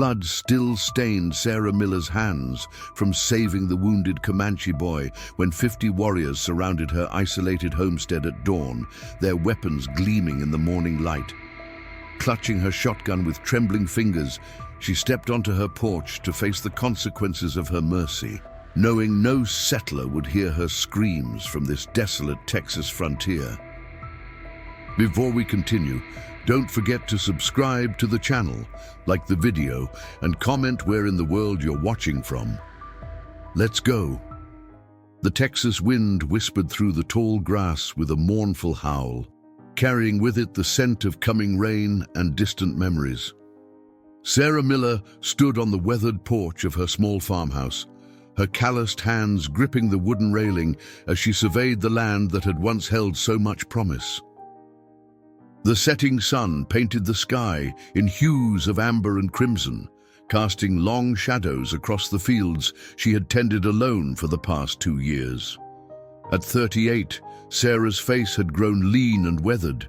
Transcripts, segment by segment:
Blood still stained Sarah Miller's hands from saving the wounded Comanche boy when 50 warriors surrounded her isolated homestead at dawn, their weapons gleaming in the morning light. Clutching her shotgun with trembling fingers, she stepped onto her porch to face the consequences of her mercy, knowing no settler would hear her screams from this desolate Texas frontier. Before we continue, don't forget to subscribe to the channel, like the video, and comment where in the world you're watching from. Let's go. The Texas wind whispered through the tall grass with a mournful howl, carrying with it the scent of coming rain and distant memories. Sarah Miller stood on the weathered porch of her small farmhouse, her calloused hands gripping the wooden railing as she surveyed the land that had once held so much promise. The setting sun painted the sky in hues of amber and crimson, casting long shadows across the fields she had tended alone for the past 2 years. At 38, Sarah's face had grown lean and weathered,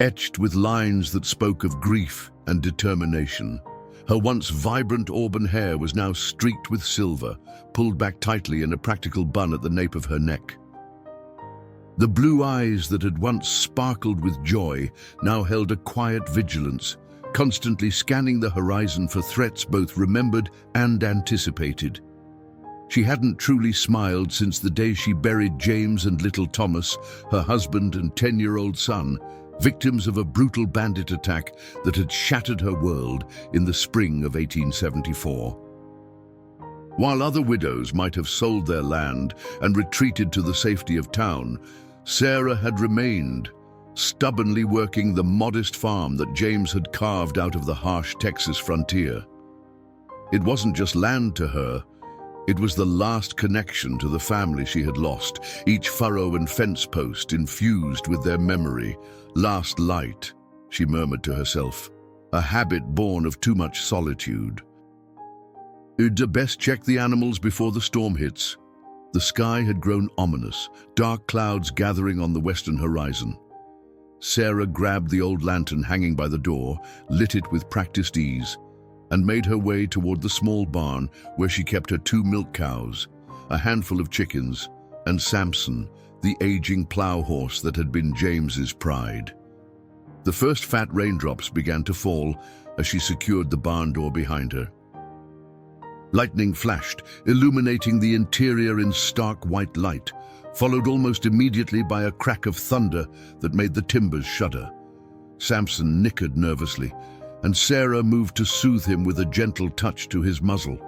etched with lines that spoke of grief and determination. Her once vibrant auburn hair was now streaked with silver, pulled back tightly in a practical bun at the nape of her neck. The blue eyes that had once sparkled with joy now held a quiet vigilance, constantly scanning the horizon for threats both remembered and anticipated. She hadn't truly smiled since the day she buried James and little Thomas, her husband and 10-year-old son, victims of a brutal bandit attack that had shattered her world in the spring of 1874. While other widows might have sold their land and retreated to the safety of town, Sarah had remained, stubbornly working the modest farm that James had carved out of the harsh Texas frontier. It wasn't just land to her, it was the last connection to the family she had lost, each furrow and fence post infused with their memory. Last light, she murmured to herself, a habit born of too much solitude. You'd best check the animals before the storm hits. The sky had grown ominous, dark clouds gathering on the western horizon. Sarah grabbed the old lantern hanging by the door, lit it with practiced ease, and made her way toward the small barn where she kept her 2 milk cows, a handful of chickens, and Samson, the aging plow horse that had been James's pride. The first fat raindrops began to fall as she secured the barn door behind her. Lightning flashed, illuminating the interior in stark white light, followed almost immediately by a crack of thunder that made the timbers shudder. Samson nickered nervously, and Sarah moved to soothe him with a gentle touch to his muzzle.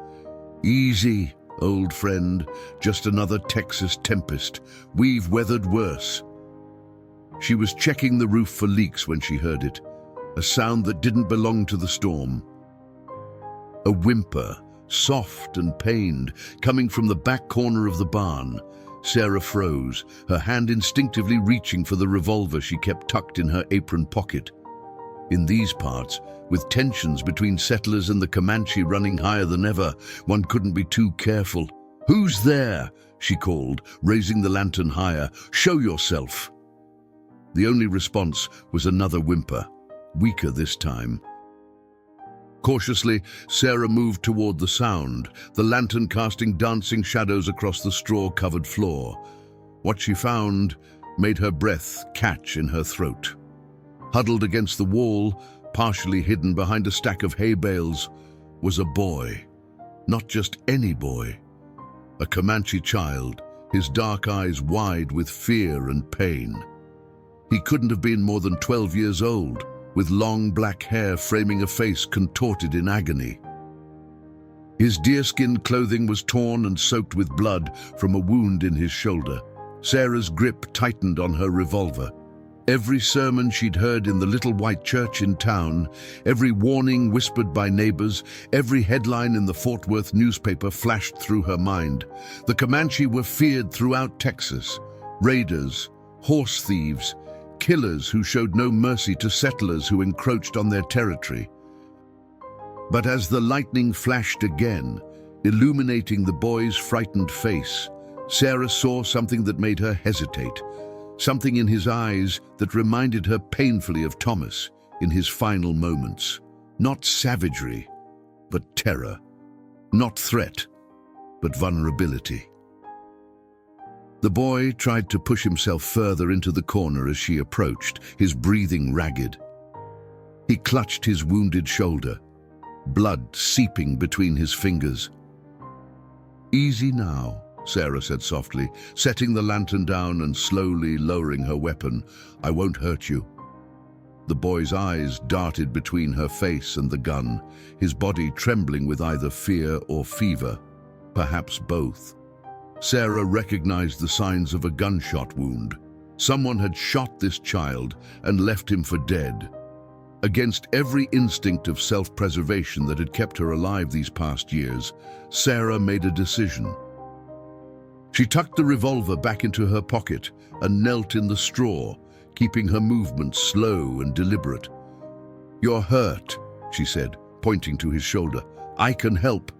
"Easy, old friend, just another Texas tempest. We've weathered worse." She was checking the roof for leaks when she heard it, a sound that didn't belong to the storm. A whimper, soft and pained, coming from the back corner of the barn. Sarah froze, her hand instinctively reaching for the revolver she kept tucked in her apron pocket. In these parts, with tensions between settlers and the Comanche running higher than ever, one couldn't be too careful. "Who's there?" she called, raising the lantern higher. "Show yourself." The only response was another whimper, weaker this time. Cautiously, Sarah moved toward the sound, the lantern casting dancing shadows across the straw-covered floor. What she found made her breath catch in her throat. Huddled against the wall, partially hidden behind a stack of hay bales, was a boy. Not just any boy. A Comanche child, his dark eyes wide with fear and pain. He couldn't have been more than 12 years old, with long black hair framing a face contorted in agony. His deerskin clothing was torn and soaked with blood from a wound in his shoulder. Sarah's grip tightened on her revolver. Every sermon she'd heard in the little white church in town, every warning whispered by neighbors, every headline in the Fort Worth newspaper flashed through her mind. The Comanche were feared throughout Texas. Raiders, horse thieves, killers who showed no mercy to settlers who encroached on their territory. But as the lightning flashed again, illuminating the boy's frightened face, Sarah saw something that made her hesitate, something in his eyes that reminded her painfully of Thomas in his final moments. Not savagery, but terror. Not threat, but vulnerability. The boy tried to push himself further into the corner as she approached, his breathing ragged. He clutched his wounded shoulder, blood seeping between his fingers. "Easy now," Sarah said softly, setting the lantern down and slowly lowering her weapon. "I won't hurt you." The boy's eyes darted between her face and the gun, his body trembling with either fear or fever, perhaps both. Sarah recognized the signs of a gunshot wound. Someone had shot this child and left him for dead. Against every instinct of self-preservation that had kept her alive these past years, Sarah made a decision. She tucked the revolver back into her pocket and knelt in the straw, keeping her movements slow and deliberate. "You're hurt," she said, pointing to his shoulder. "I can help."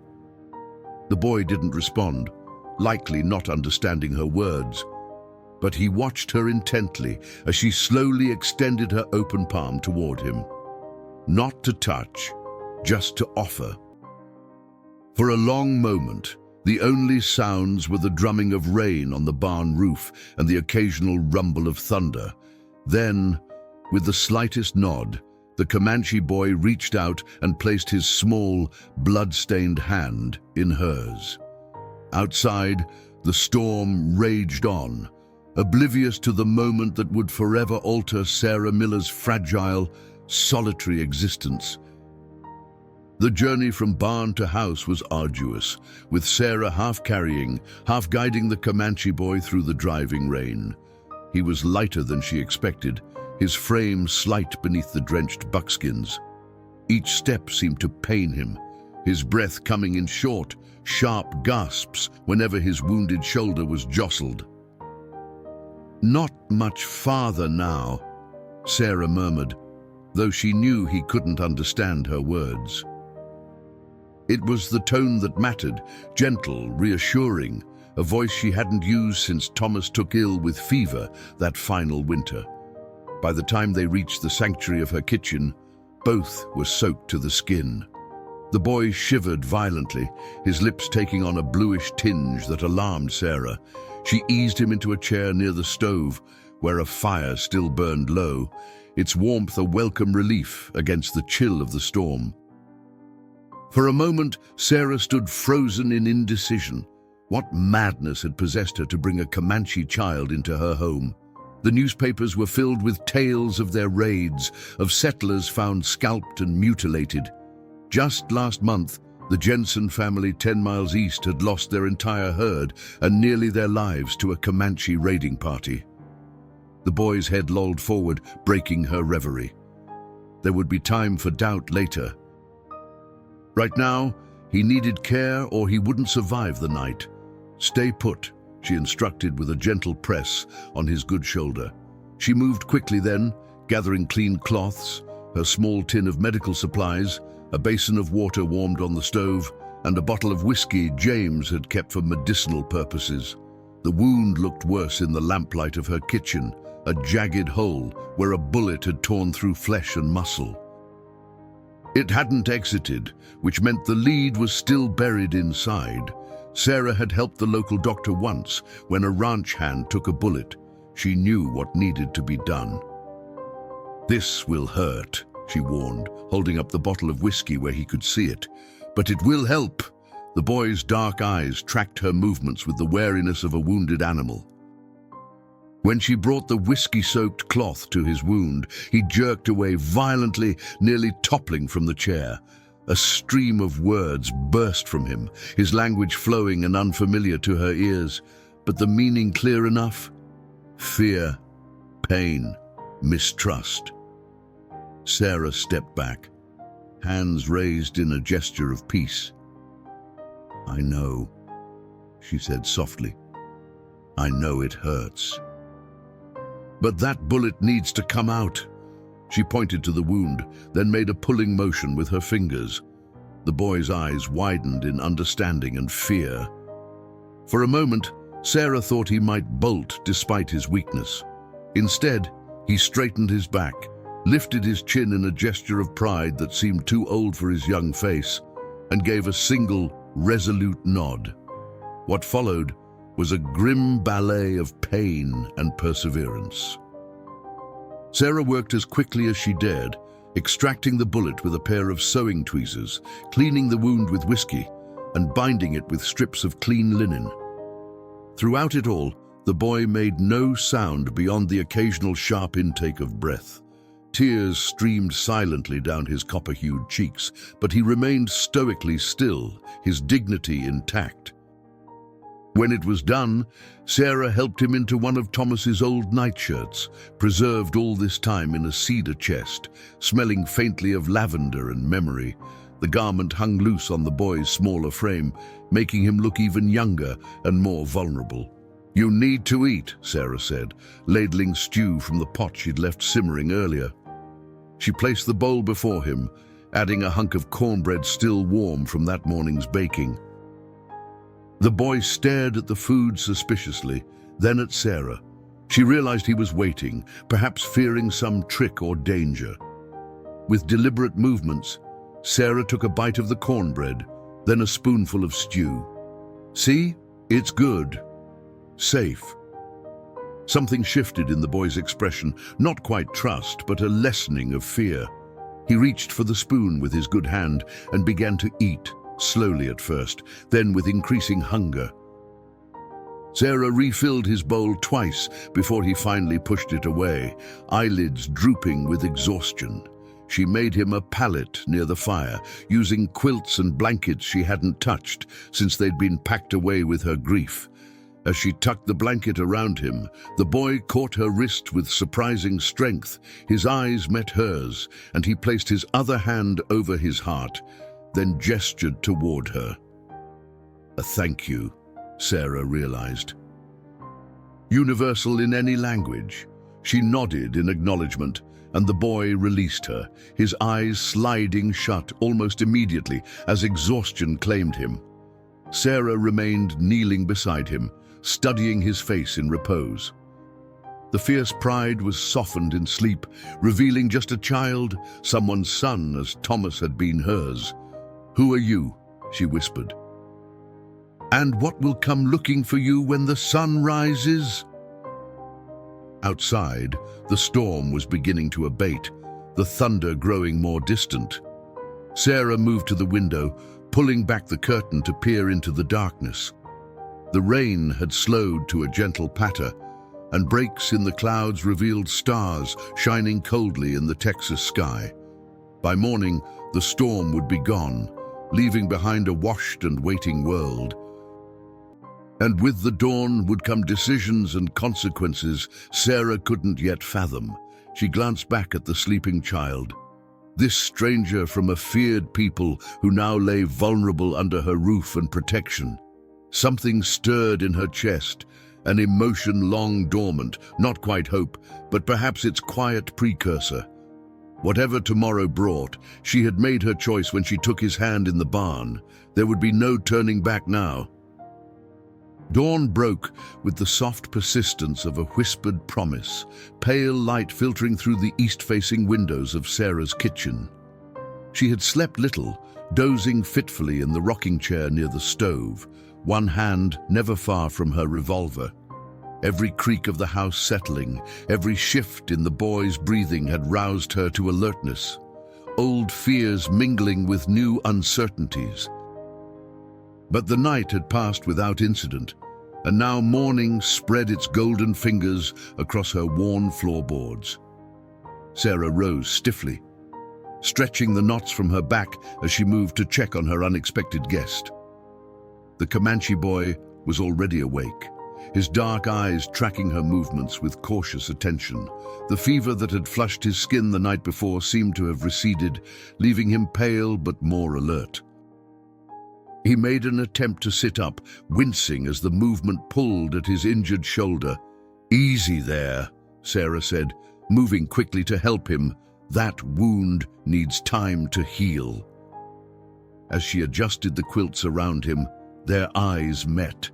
The boy didn't respond, likely not understanding her words, but he watched her intently as she slowly extended her open palm toward him. Not to touch, just to offer. For a long moment, the only sounds were the drumming of rain on the barn roof and the occasional rumble of thunder. Then, with the slightest nod, the Comanche boy reached out and placed his small, blood-stained hand in hers. Outside, the storm raged on, oblivious to the moment that would forever alter Sarah Miller's fragile, solitary existence. The journey from barn to house was arduous, with Sarah half carrying, half guiding the Comanche boy through the driving rain. He was lighter than she expected, his frame slight beneath the drenched buckskins. Each step seemed to pain him, his breath coming in short, sharp gasps whenever his wounded shoulder was jostled. "Not much farther now," Sarah murmured, though she knew he couldn't understand her words. It was the tone that mattered, gentle, reassuring, a voice she hadn't used since Thomas took ill with fever that final winter. By the time they reached the sanctuary of her kitchen, both were soaked to the skin. The boy shivered violently, his lips taking on a bluish tinge that alarmed Sarah. She eased him into a chair near the stove, where a fire still burned low, its warmth a welcome relief against the chill of the storm. For a moment, Sarah stood frozen in indecision. What madness had possessed her to bring a Comanche child into her home? The newspapers were filled with tales of their raids, of settlers found scalped and mutilated. Just last month, the Jensen family 10 miles east had lost their entire herd and nearly their lives to a Comanche raiding party. The boy's head lolled forward, breaking her reverie. There would be time for doubt later. Right now, he needed care or he wouldn't survive the night. "Stay put," she instructed with a gentle press on his good shoulder. She moved quickly then, gathering clean cloths, her small tin of medical supplies, a basin of water warmed on the stove, and a bottle of whiskey James had kept for medicinal purposes. The wound looked worse in the lamplight of her kitchen, a jagged hole where a bullet had torn through flesh and muscle. It hadn't exited, which meant the lead was still buried inside. Sarah had helped the local doctor once when a ranch hand took a bullet. She knew what needed to be done. "This will hurt," she warned, holding up the bottle of whiskey where he could see it. "But it will help." The boy's dark eyes tracked her movements with the wariness of a wounded animal. When she brought the whiskey-soaked cloth to his wound, he jerked away violently, nearly toppling from the chair. A stream of words burst from him, his language flowing and unfamiliar to her ears, but the meaning clear enough. Fear, pain, mistrust. Sarah stepped back, hands raised in a gesture of peace. "I know," she said softly. "I know it hurts. But that bullet needs to come out." She pointed to the wound, then made a pulling motion with her fingers. The boy's eyes widened in understanding and fear. For a moment, Sarah thought he might bolt despite his weakness. Instead, he straightened his back, lifted his chin in a gesture of pride that seemed too old for his young face, and gave a single, resolute nod. What followed was a grim ballet of pain and perseverance. Sarah worked as quickly as she dared, extracting the bullet with a pair of sewing tweezers, cleaning the wound with whiskey, and binding it with strips of clean linen. Throughout it all, the boy made no sound beyond the occasional sharp intake of breath. Tears streamed silently down his copper-hued cheeks, but he remained stoically still, his dignity intact. When it was done, Sarah helped him into one of Thomas's old nightshirts, preserved all this time in a cedar chest, smelling faintly of lavender and memory. The garment hung loose on the boy's smaller frame, making him look even younger and more vulnerable. "You need to eat," Sarah said, ladling stew from the pot she'd left simmering earlier. She placed the bowl before him, adding a hunk of cornbread still warm from that morning's baking. The boy stared at the food suspiciously, then at Sarah. She realized he was waiting, perhaps fearing some trick or danger. With deliberate movements, Sarah took a bite of the cornbread, then a spoonful of stew. "See? It's good. Safe." Something shifted in the boy's expression, not quite trust, but a lessening of fear. He reached for the spoon with his good hand and began to eat, slowly at first, then with increasing hunger. Sarah refilled his bowl twice before he finally pushed it away, eyelids drooping with exhaustion. She made him a pallet near the fire, using quilts and blankets she hadn't touched since they'd been packed away with her grief. As she tucked the blanket around him, the boy caught her wrist with surprising strength. His eyes met hers, and he placed his other hand over his heart, then gestured toward her. A thank you, Sarah realized. Universal in any language. She nodded in acknowledgement, and the boy released her, his eyes sliding shut almost immediately as exhaustion claimed him. Sarah remained kneeling beside him, studying his face in repose. The fierce pride was softened in sleep, revealing just a child, someone's son as Thomas had been hers. "Who are you?" she whispered. "And what will come looking for you when the sun rises?" Outside, the storm was beginning to abate, the thunder growing more distant. Sarah moved to the window, pulling back the curtain to peer into the darkness. The rain had slowed to a gentle patter, and breaks in the clouds revealed stars shining coldly in the Texas sky. By morning, the storm would be gone, leaving behind a washed and waiting world. And with the dawn would come decisions and consequences Sarah couldn't yet fathom. She glanced back at the sleeping child. This stranger from a feared people who now lay vulnerable under her roof and protection. Something stirred in her chest, an emotion long dormant, not quite hope, but perhaps its quiet precursor. Whatever tomorrow brought, she had made her choice when she took his hand in the barn. There would be no turning back now. Dawn broke with the soft persistence of a whispered promise, pale light filtering through the east-facing windows of Sarah's kitchen. She had slept little, dozing fitfully in the rocking chair near the stove, one hand never far from her revolver. Every creak of the house settling, every shift in the boy's breathing had roused her to alertness, old fears mingling with new uncertainties. But the night had passed without incident, and now morning spread its golden fingers across her worn floorboards. Sarah rose stiffly, stretching the knots from her back as she moved to check on her unexpected guest. The Comanche boy was already awake, his dark eyes tracking her movements with cautious attention. The fever that had flushed his skin the night before seemed to have receded, leaving him pale but more alert. He made an attempt to sit up, wincing as the movement pulled at his injured shoulder. "Easy there," Sarah said, moving quickly to help him. "That wound needs time to heal." As she adjusted the quilts around him, their eyes met.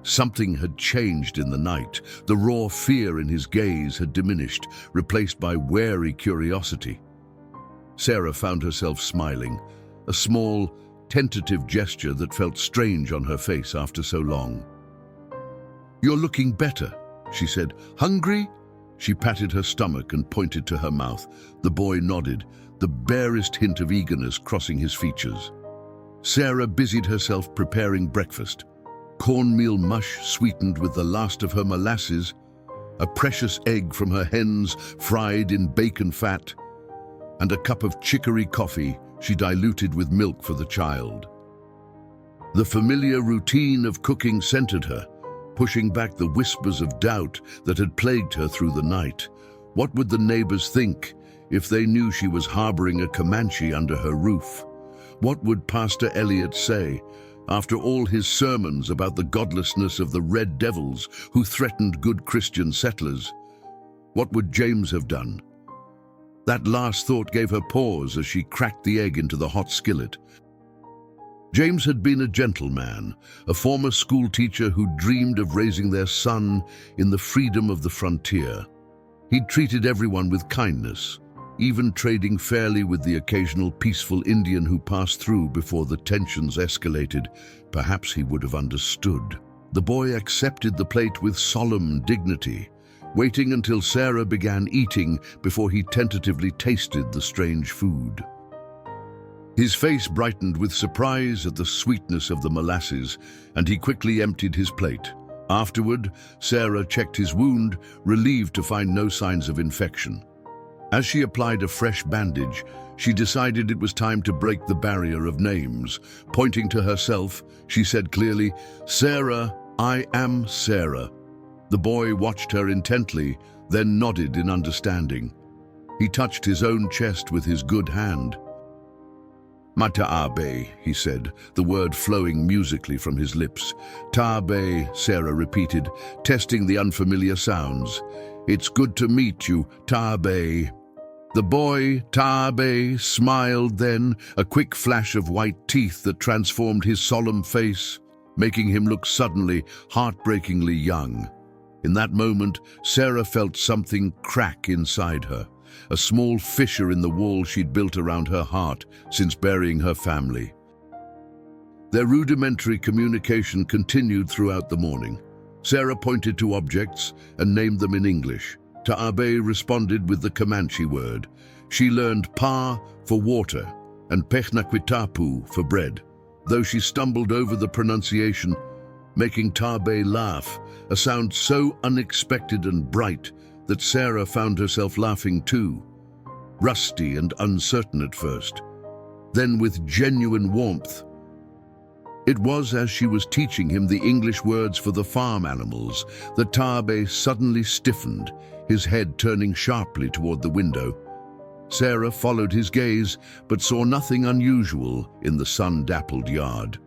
Something had changed in the night. The raw fear in his gaze had diminished, replaced by wary curiosity. Sarah found herself smiling, a small, tentative gesture that felt strange on her face after so long. "You're looking better," she said. "Hungry?" She patted her stomach and pointed to her mouth. The boy nodded, the barest hint of eagerness crossing his features. Sarah busied herself preparing breakfast. Cornmeal mush sweetened with the last of her molasses, a precious egg from her hens fried in bacon fat, and a cup of chicory coffee she diluted with milk for the child. The familiar routine of cooking centered her, pushing back the whispers of doubt that had plagued her through the night. What would the neighbors think if they knew she was harboring a Comanche under her roof? What would Pastor Elliot say after all his sermons about the godlessness of the red devils who threatened good Christian settlers? What would James have done? That last thought gave her pause as she cracked the egg into the hot skillet. James had been a gentleman, a former school teacher who dreamed of raising their son in the freedom of the frontier. He'd treated everyone with kindness, even trading fairly with the occasional peaceful Indian who passed through before the tensions escalated. Perhaps he would have understood. The boy accepted the plate with solemn dignity, waiting until Sarah began eating before he tentatively tasted the strange food. His face brightened with surprise at the sweetness of the molasses, and he quickly emptied his plate. Afterward, Sarah checked his wound, relieved to find no signs of infection. As she applied a fresh bandage, she decided it was time to break the barrier of names. Pointing to herself, she said clearly, "Sarah, I am Sarah." The boy watched her intently, then nodded in understanding. He touched his own chest with his good hand. "Mataabe," he said, the word flowing musically from his lips. "Taabe," Sarah repeated, testing the unfamiliar sounds. "It's good to meet you, Taabe." The boy, Taabe, smiled then, a quick flash of white teeth that transformed his solemn face, making him look suddenly, heartbreakingly young. In that moment, Sarah felt something crack inside her, a small fissure in the wall she'd built around her heart since burying her family. Their rudimentary communication continued throughout the morning. Sarah pointed to objects and named them in English. Taabe responded with the Comanche word. She learned pa for water and pechnaquitapu for bread, though she stumbled over the pronunciation, making Taabe laugh, a sound so unexpected and bright that Sarah found herself laughing too, rusty and uncertain at first, then with genuine warmth. It was as she was teaching him the English words for the farm animals that Taabe suddenly stiffened, his head turning sharply toward the window. Sarah followed his gaze, but saw nothing unusual in the sun-dappled yard.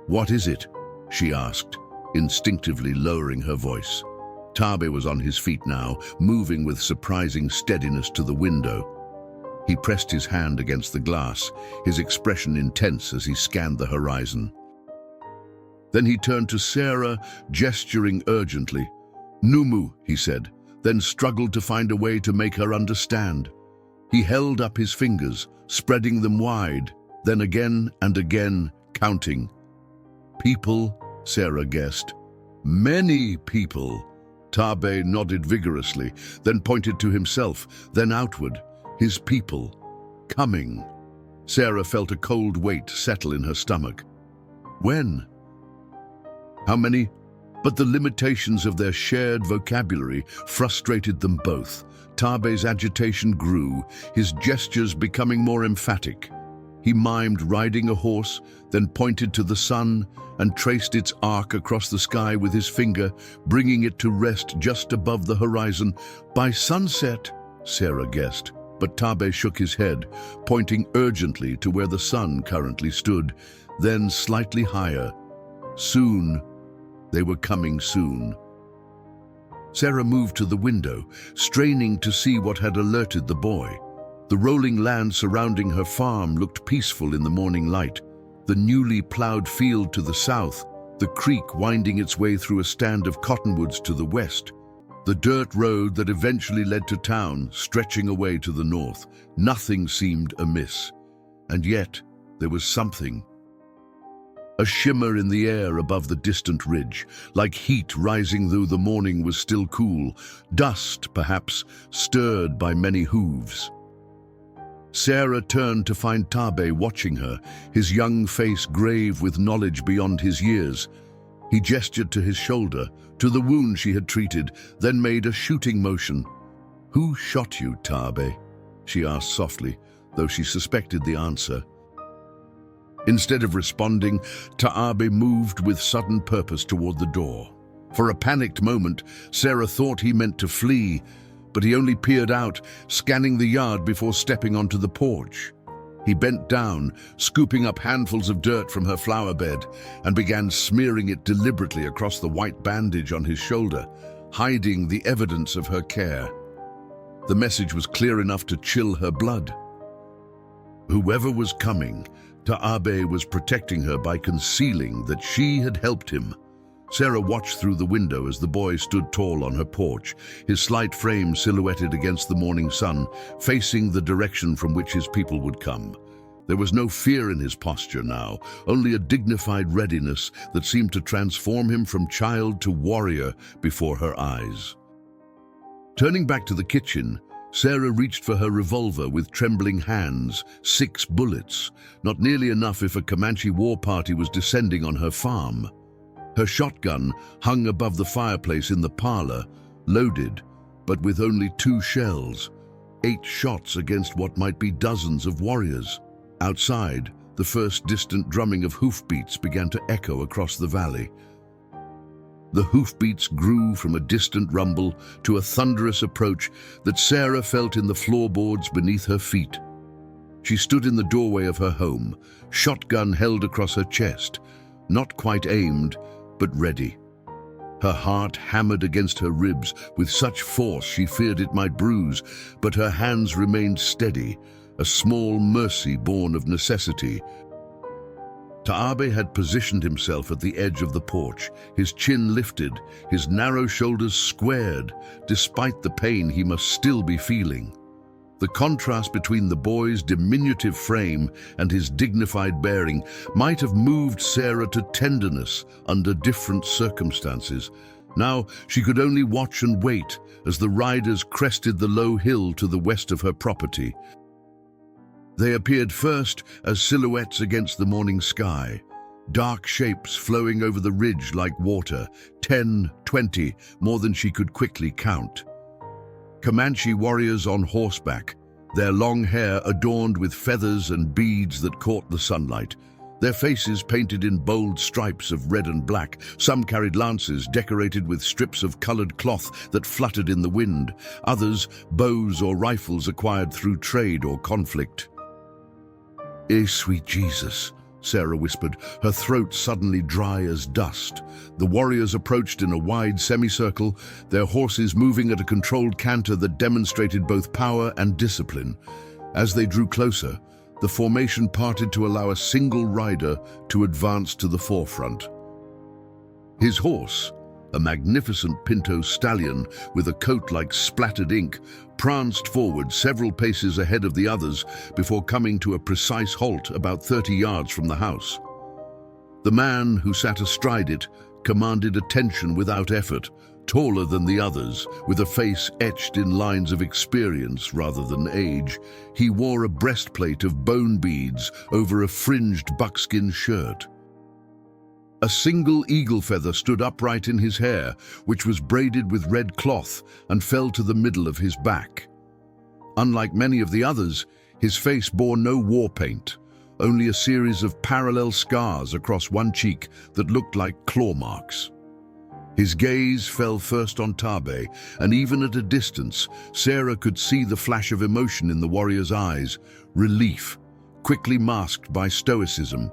"What is it?" she asked, instinctively lowering her voice. Taabe was on his feet now, moving with surprising steadiness to the window. He pressed his hand against the glass, his expression intense as he scanned the horizon. Then he turned to Sarah, gesturing urgently. "Numu," he said, then struggled to find a way to make her understand. He held up his fingers, spreading them wide, then again and again, counting. "People," Sarah guessed. "Many people." Taabe nodded vigorously, then pointed to himself, then outward. His people. Coming. Sarah felt a cold weight settle in her stomach. When? How many? But the limitations of their shared vocabulary frustrated them both. Taabe's agitation grew, his gestures becoming more emphatic. He mimed riding a horse, then pointed to the sun and traced its arc across the sky with his finger, bringing it to rest just above the horizon. "By sunset," Sarah guessed, but Taabe shook his head, pointing urgently to where the sun currently stood, then slightly higher. Soon. They were coming soon. Sarah moved to the window, straining to see what had alerted the boy. The rolling land surrounding her farm looked peaceful in the morning light. The newly plowed field to the south, the creek winding its way through a stand of cottonwoods to the west, the dirt road that eventually led to town stretching away to the north. Nothing seemed amiss. And yet, There was something. A shimmer in the air above the distant ridge, like heat rising though the morning was still cool, dust, perhaps, stirred by many hooves. Sarah turned to find Tabe watching her, his young face grave with knowledge beyond his years. He gestured to his shoulder, to the wound she had treated, then made a shooting motion. "Who shot you, Tabe?" she asked softly, though she suspected the answer. Instead of responding, Taabe moved with sudden purpose toward the door. For a panicked moment, Sarah thought he meant to flee, but he only peered out, scanning the yard before stepping onto the porch. He bent down, scooping up handfuls of dirt from her flower bed, and began smearing it deliberately across the white bandage on his shoulder, hiding the evidence of her care. The message was clear enough to chill her blood. Whoever was coming, Taabe was protecting her by concealing that she had helped him. Sarah watched through the window as the boy stood tall on her porch, his slight frame silhouetted against the morning sun, facing the direction from which his people would come. There was no fear in his posture now, only a dignified readiness that seemed to transform him from child to warrior before her eyes. Turning back to the kitchen, Sarah reached for her revolver with trembling hands. 6 bullets, not nearly enough if a Comanche war party was descending on her farm. Her shotgun hung above the fireplace in the parlor, loaded, but with only 2 shells. 8 shots against what might be dozens of warriors. Outside, the first distant drumming of hoofbeats began to echo across the valley. The hoofbeats grew from a distant rumble to a thunderous approach that Sarah felt in the floorboards beneath her feet. She stood in the doorway of her home, shotgun held across her chest, not quite aimed, but ready. Her heart hammered against her ribs with such force she feared it might bruise, but her hands remained steady, a small mercy born of necessity. Taabe had positioned himself at the edge of the porch, his chin lifted, his narrow shoulders squared, despite the pain he must still be feeling. The contrast between the boy's diminutive frame and his dignified bearing might have moved Sarah to tenderness under different circumstances. Now she could only watch and wait as the riders crested the low hill to the west of her property. They appeared first as silhouettes against the morning sky, dark shapes flowing over the ridge like water, 10, 20, more than she could quickly count. Comanche warriors on horseback, their long hair adorned with feathers and beads that caught the sunlight, their faces painted in bold stripes of red and black. Some carried lances decorated with strips of colored cloth that fluttered in the wind, others bows or rifles acquired through trade or conflict. Sweet Jesus," Sarah whispered, her throat suddenly dry as dust. The warriors approached in a wide semicircle, their horses moving at a controlled canter that demonstrated both power and discipline. As they drew closer, the formation parted to allow a single rider to advance to the forefront. His horse, a magnificent pinto stallion with a coat like splattered ink, pranced forward several paces ahead of the others before coming to a precise halt about 30 yards from the house. The man who sat astride it commanded attention without effort, taller than the others, with a face etched in lines of experience rather than age. He wore a breastplate of bone beads over a fringed buckskin shirt. A single eagle feather stood upright in his hair, which was braided with red cloth and fell to the middle of his back. Unlike many of the others, his face bore no war paint, only a series of parallel scars across one cheek that looked like claw marks. His gaze fell first on Tabe, and even at a distance, Sarah could see the flash of emotion in the warrior's eyes, relief, quickly masked by stoicism.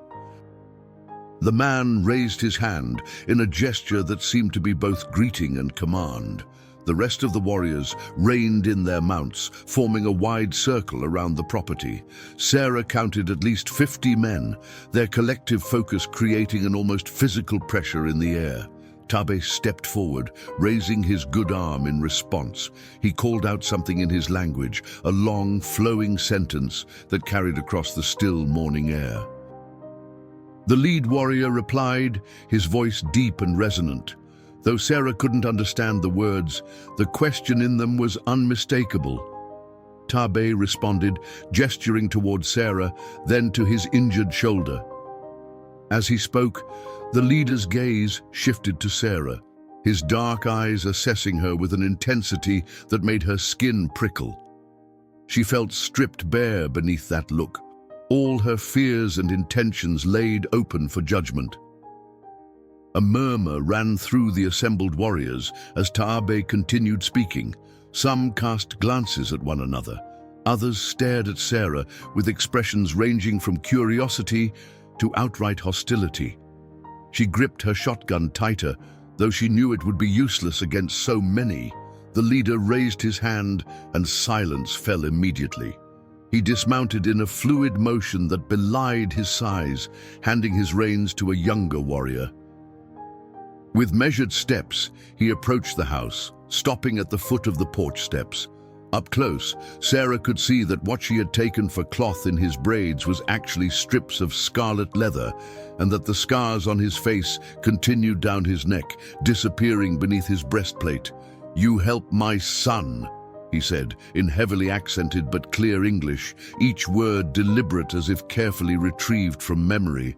The man raised his hand in a gesture that seemed to be both greeting and command. The rest of the warriors reined in their mounts, forming a wide circle around the property. Sarah counted at least 50 men, their collective focus creating an almost physical pressure in the air. Tabe stepped forward, raising his good arm in response. He called out something in his language, a long, flowing sentence that carried across the still morning air. The lead warrior replied, his voice deep and resonant. Though Sarah couldn't understand the words, the question in them was unmistakable. Tabe responded, gesturing towards Sarah, then to his injured shoulder. As he spoke, the leader's gaze shifted to Sarah, his dark eyes assessing her with an intensity that made her skin prickle. She felt stripped bare beneath that look, all her fears and intentions laid open for judgment. A murmur ran through the assembled warriors as Taabe continued speaking. Some cast glances at one another. Others stared at Sarah with expressions ranging from curiosity to outright hostility. She gripped her shotgun tighter, though she knew it would be useless against so many. The leader raised his hand and silence fell immediately. He dismounted in a fluid motion that belied his size, handing his reins to a younger warrior. With measured steps, he approached the house, stopping at the foot of the porch steps. Up close, Sarah could see that what she had taken for cloth in his braids was actually strips of scarlet leather, and that the scars on his face continued down his neck, disappearing beneath his breastplate. "You help my son," he said, in heavily accented but clear English, each word deliberate as if carefully retrieved from memory.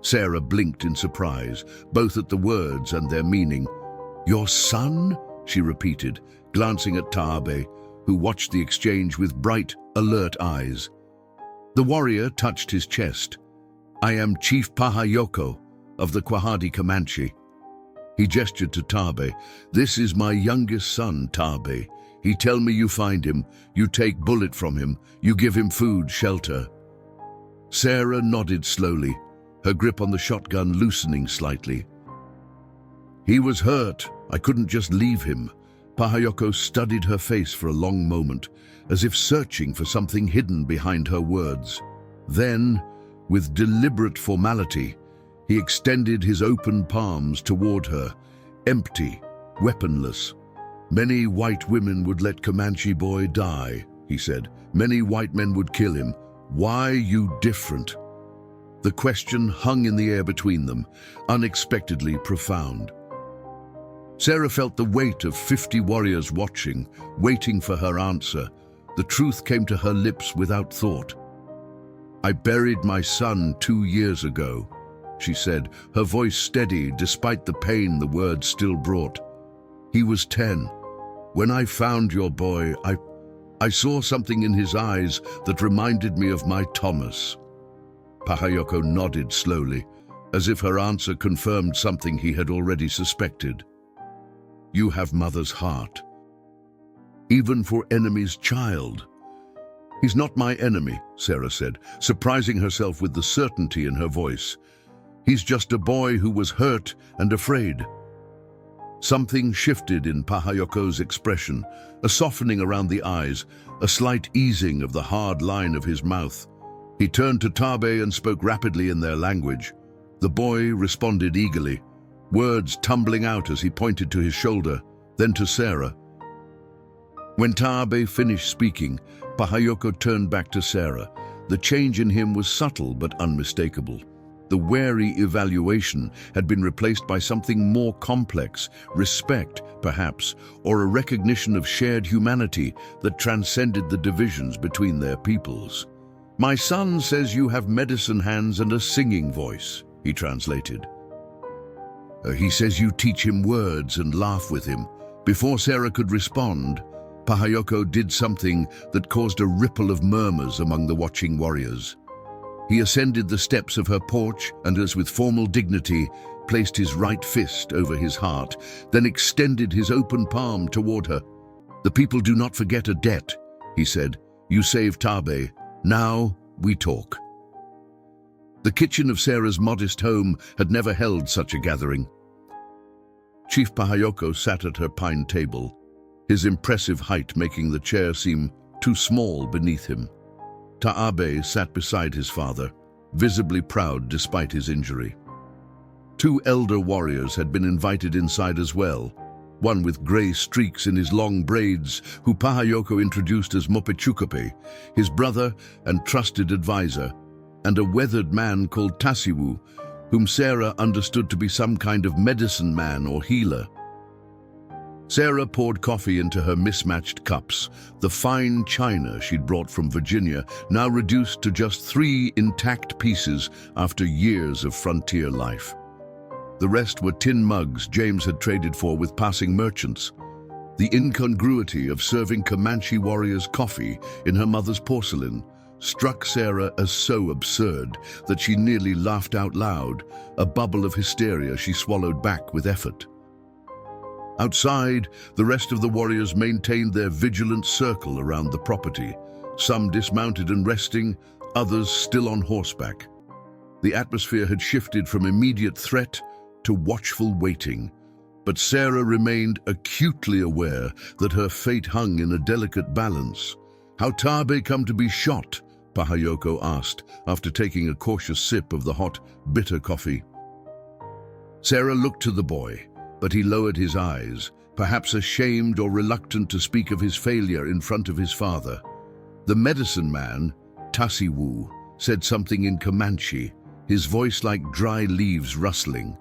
Sarah blinked in surprise, both at the words and their meaning. "Your son?" she repeated, glancing at Taabe, who watched the exchange with bright, alert eyes. The warrior touched his chest. "I am Chief Pahayoko of the Comanche." He gestured to Taabe. "This is my youngest son, Taabe. He tell me you find him, you take bullet from him, you give him food, shelter." Sarah nodded slowly, her grip on the shotgun loosening slightly. "He was hurt. I couldn't just leave him." Pahayoko studied her face for a long moment, as if searching for something hidden behind her words. Then, with deliberate formality, he extended his open palms toward her, empty, weaponless. "Many white women would let Comanche boy die," he said. "Many white men would kill him. Why you different?" The question hung in the air between them, unexpectedly profound. Sarah felt the weight of 50 warriors watching, waiting for her answer. The truth came to her lips without thought. "I buried my son 2 years ago," she said, her voice steady despite the pain the words still brought. "He was 10. When I found your boy, I saw something in his eyes that reminded me of my Thomas." Pahayoko nodded slowly, as if her answer confirmed something he had already suspected. "You have mother's heart. Even for enemy's child." "He's not my enemy," Sarah said, surprising herself with the certainty in her voice. "He's just a boy who was hurt and afraid." Something shifted in Pahayoko's expression, a softening around the eyes, a slight easing of the hard line of his mouth. He turned to Taabe and spoke rapidly in their language. The boy responded eagerly, words tumbling out as he pointed to his shoulder, then to Sarah. When Taabe finished speaking, Pahayoko turned back to Sarah. The change in him was subtle but unmistakable. The wary evaluation had been replaced by something more complex, respect, perhaps, or a recognition of shared humanity that transcended the divisions between their peoples. "My son says you have medicine hands and a singing voice," he translated. He says you teach him words and laugh with him." Before Sarah could respond, Pahayoko did something that caused a ripple of murmurs among the watching warriors. He ascended the steps of her porch and, as with formal dignity, placed his right fist over his heart, then extended his open palm toward her. "The people do not forget a debt," he said. "You saved Taabe. Now we talk." The kitchen of Sarah's modest home had never held such a gathering. Chief Pahayoko sat at her pine table, his impressive height making the chair seem too small beneath him. Taabe sat beside his father, visibly proud despite his injury. 2 elder warriors had been invited inside as well, one with grey streaks in his long braids, who Pahayoko introduced as Mopechukape, his brother and trusted advisor. and a weathered man called Tasiwu, whom Sarah understood to be some kind of medicine man or healer. Sarah poured coffee into her mismatched cups, the fine china she'd brought from Virginia, now reduced to just 3 intact pieces after years of frontier life. The rest were tin mugs James had traded for with passing merchants. The incongruity of serving Comanche warriors coffee in her mother's porcelain struck Sarah as so absurd that she nearly laughed out loud, a bubble of hysteria she swallowed back with effort. Outside, the rest of the warriors maintained their vigilant circle around the property, some dismounted and resting, others still on horseback. The atmosphere had shifted from immediate threat to watchful waiting, but Sarah remained acutely aware that her fate hung in a delicate balance. "How Tabe come to be shot?" Pahayoko asked, after taking a cautious sip of the hot, bitter coffee. Sarah looked to the boy, but he lowered his eyes, perhaps ashamed or reluctant to speak of his failure in front of his father. The medicine man, Tasiwu, said something in Comanche, his voice like dry leaves rustling.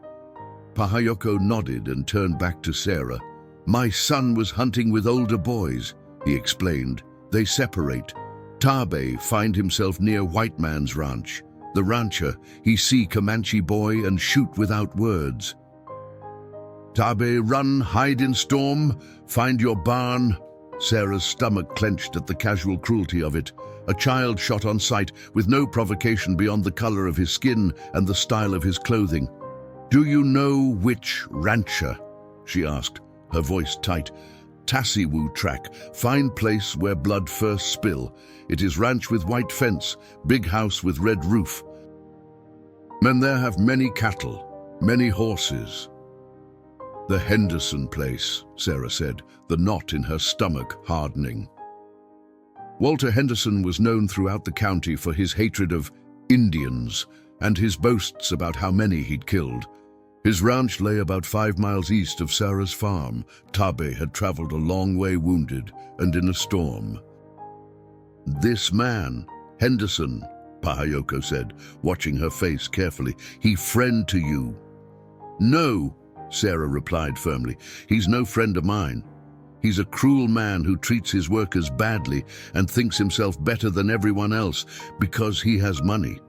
Pahayoko nodded and turned back to Sarah. "My son was hunting with older boys," he explained. "They separate. Tabe find himself near white man's ranch. The rancher, he see Comanche boy and shoot without words. Tabe run, hide in storm, find your barn." Sarah's stomach clenched at the casual cruelty of it. A child shot on sight with no provocation beyond the color of his skin and the style of his clothing. "Do you know which rancher?" she asked, her voice tight. "Tasiwu track, fine place where blood first spill. It is ranch with white fence, big house with red roof. Men there have many cattle, many horses." "The Henderson place," Sarah said, the knot in her stomach hardening. Walter Henderson was known throughout the county for his hatred of Indians and his boasts about how many he'd killed. His ranch lay about 5 miles east of Sarah's farm. Tabe had traveled a long way wounded and in a storm. "This man, Henderson," Pahayoko said, watching her face carefully, "he friend to you?" "No," Sarah replied firmly. "He's no friend of mine. He's a cruel man who treats his workers badly and thinks himself better than everyone else because he has money."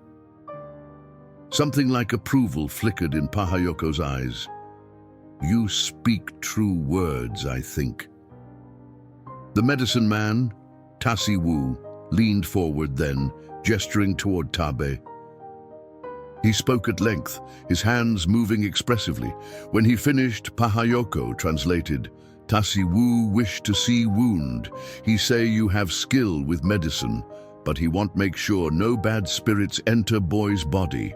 Something like approval flickered in Pahayoko's eyes. "You speak true words, I think." The medicine man, Tasiwu, leaned forward then, gesturing toward Tabe. He spoke at length, his hands moving expressively. When he finished, Pahayoko translated, "Tasiwu wish to see wound. He say you have skill with medicine, but he want make sure no bad spirits enter boy's body."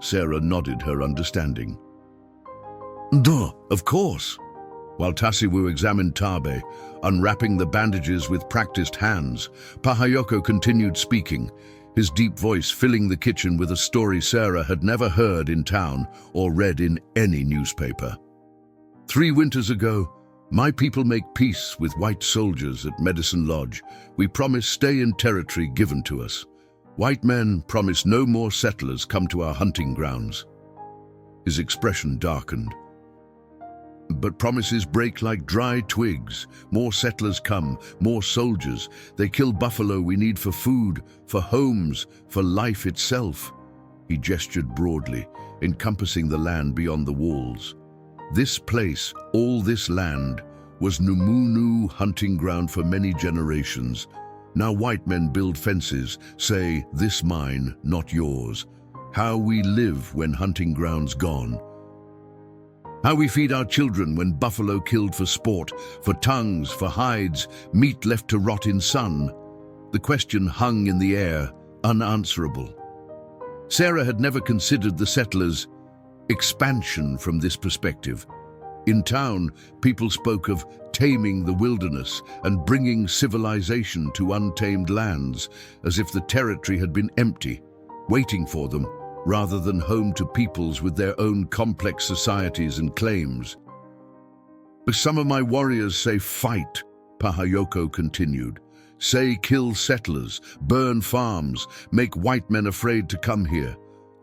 Sarah nodded her understanding. "Duh, of course." While Tasiwu examined Tabe, unwrapping the bandages with practiced hands, Pahayoko continued speaking, his deep voice filling the kitchen with a story Sarah had never heard in town or read in any newspaper. "3 winters ago, my people make peace with white soldiers at Medicine Lodge. We promise stay in territory given to us. White men promise no more settlers come to our hunting grounds." His expression darkened. "But promises break like dry twigs. More settlers come, more soldiers. They kill buffalo we need for food, for homes, for life itself." He gestured broadly, encompassing the land beyond the walls. This place, all this land, was Numunu hunting ground for many generations. Now white men build fences, say, "This mine, not yours." How we live when hunting grounds gone. How we feed our children when buffalo killed for sport, for tongues, for hides, meat left to rot in sun. The question hung in the air, unanswerable. Sarah had never considered the settlers' expansion from this perspective. In town, people spoke of taming the wilderness and bringing civilization to untamed lands, as if the territory had been empty, waiting for them, rather than home to peoples with their own complex societies and claims. "But some of my warriors say fight," Pahayoko continued. Say kill settlers, burn farms, make white men afraid to come here.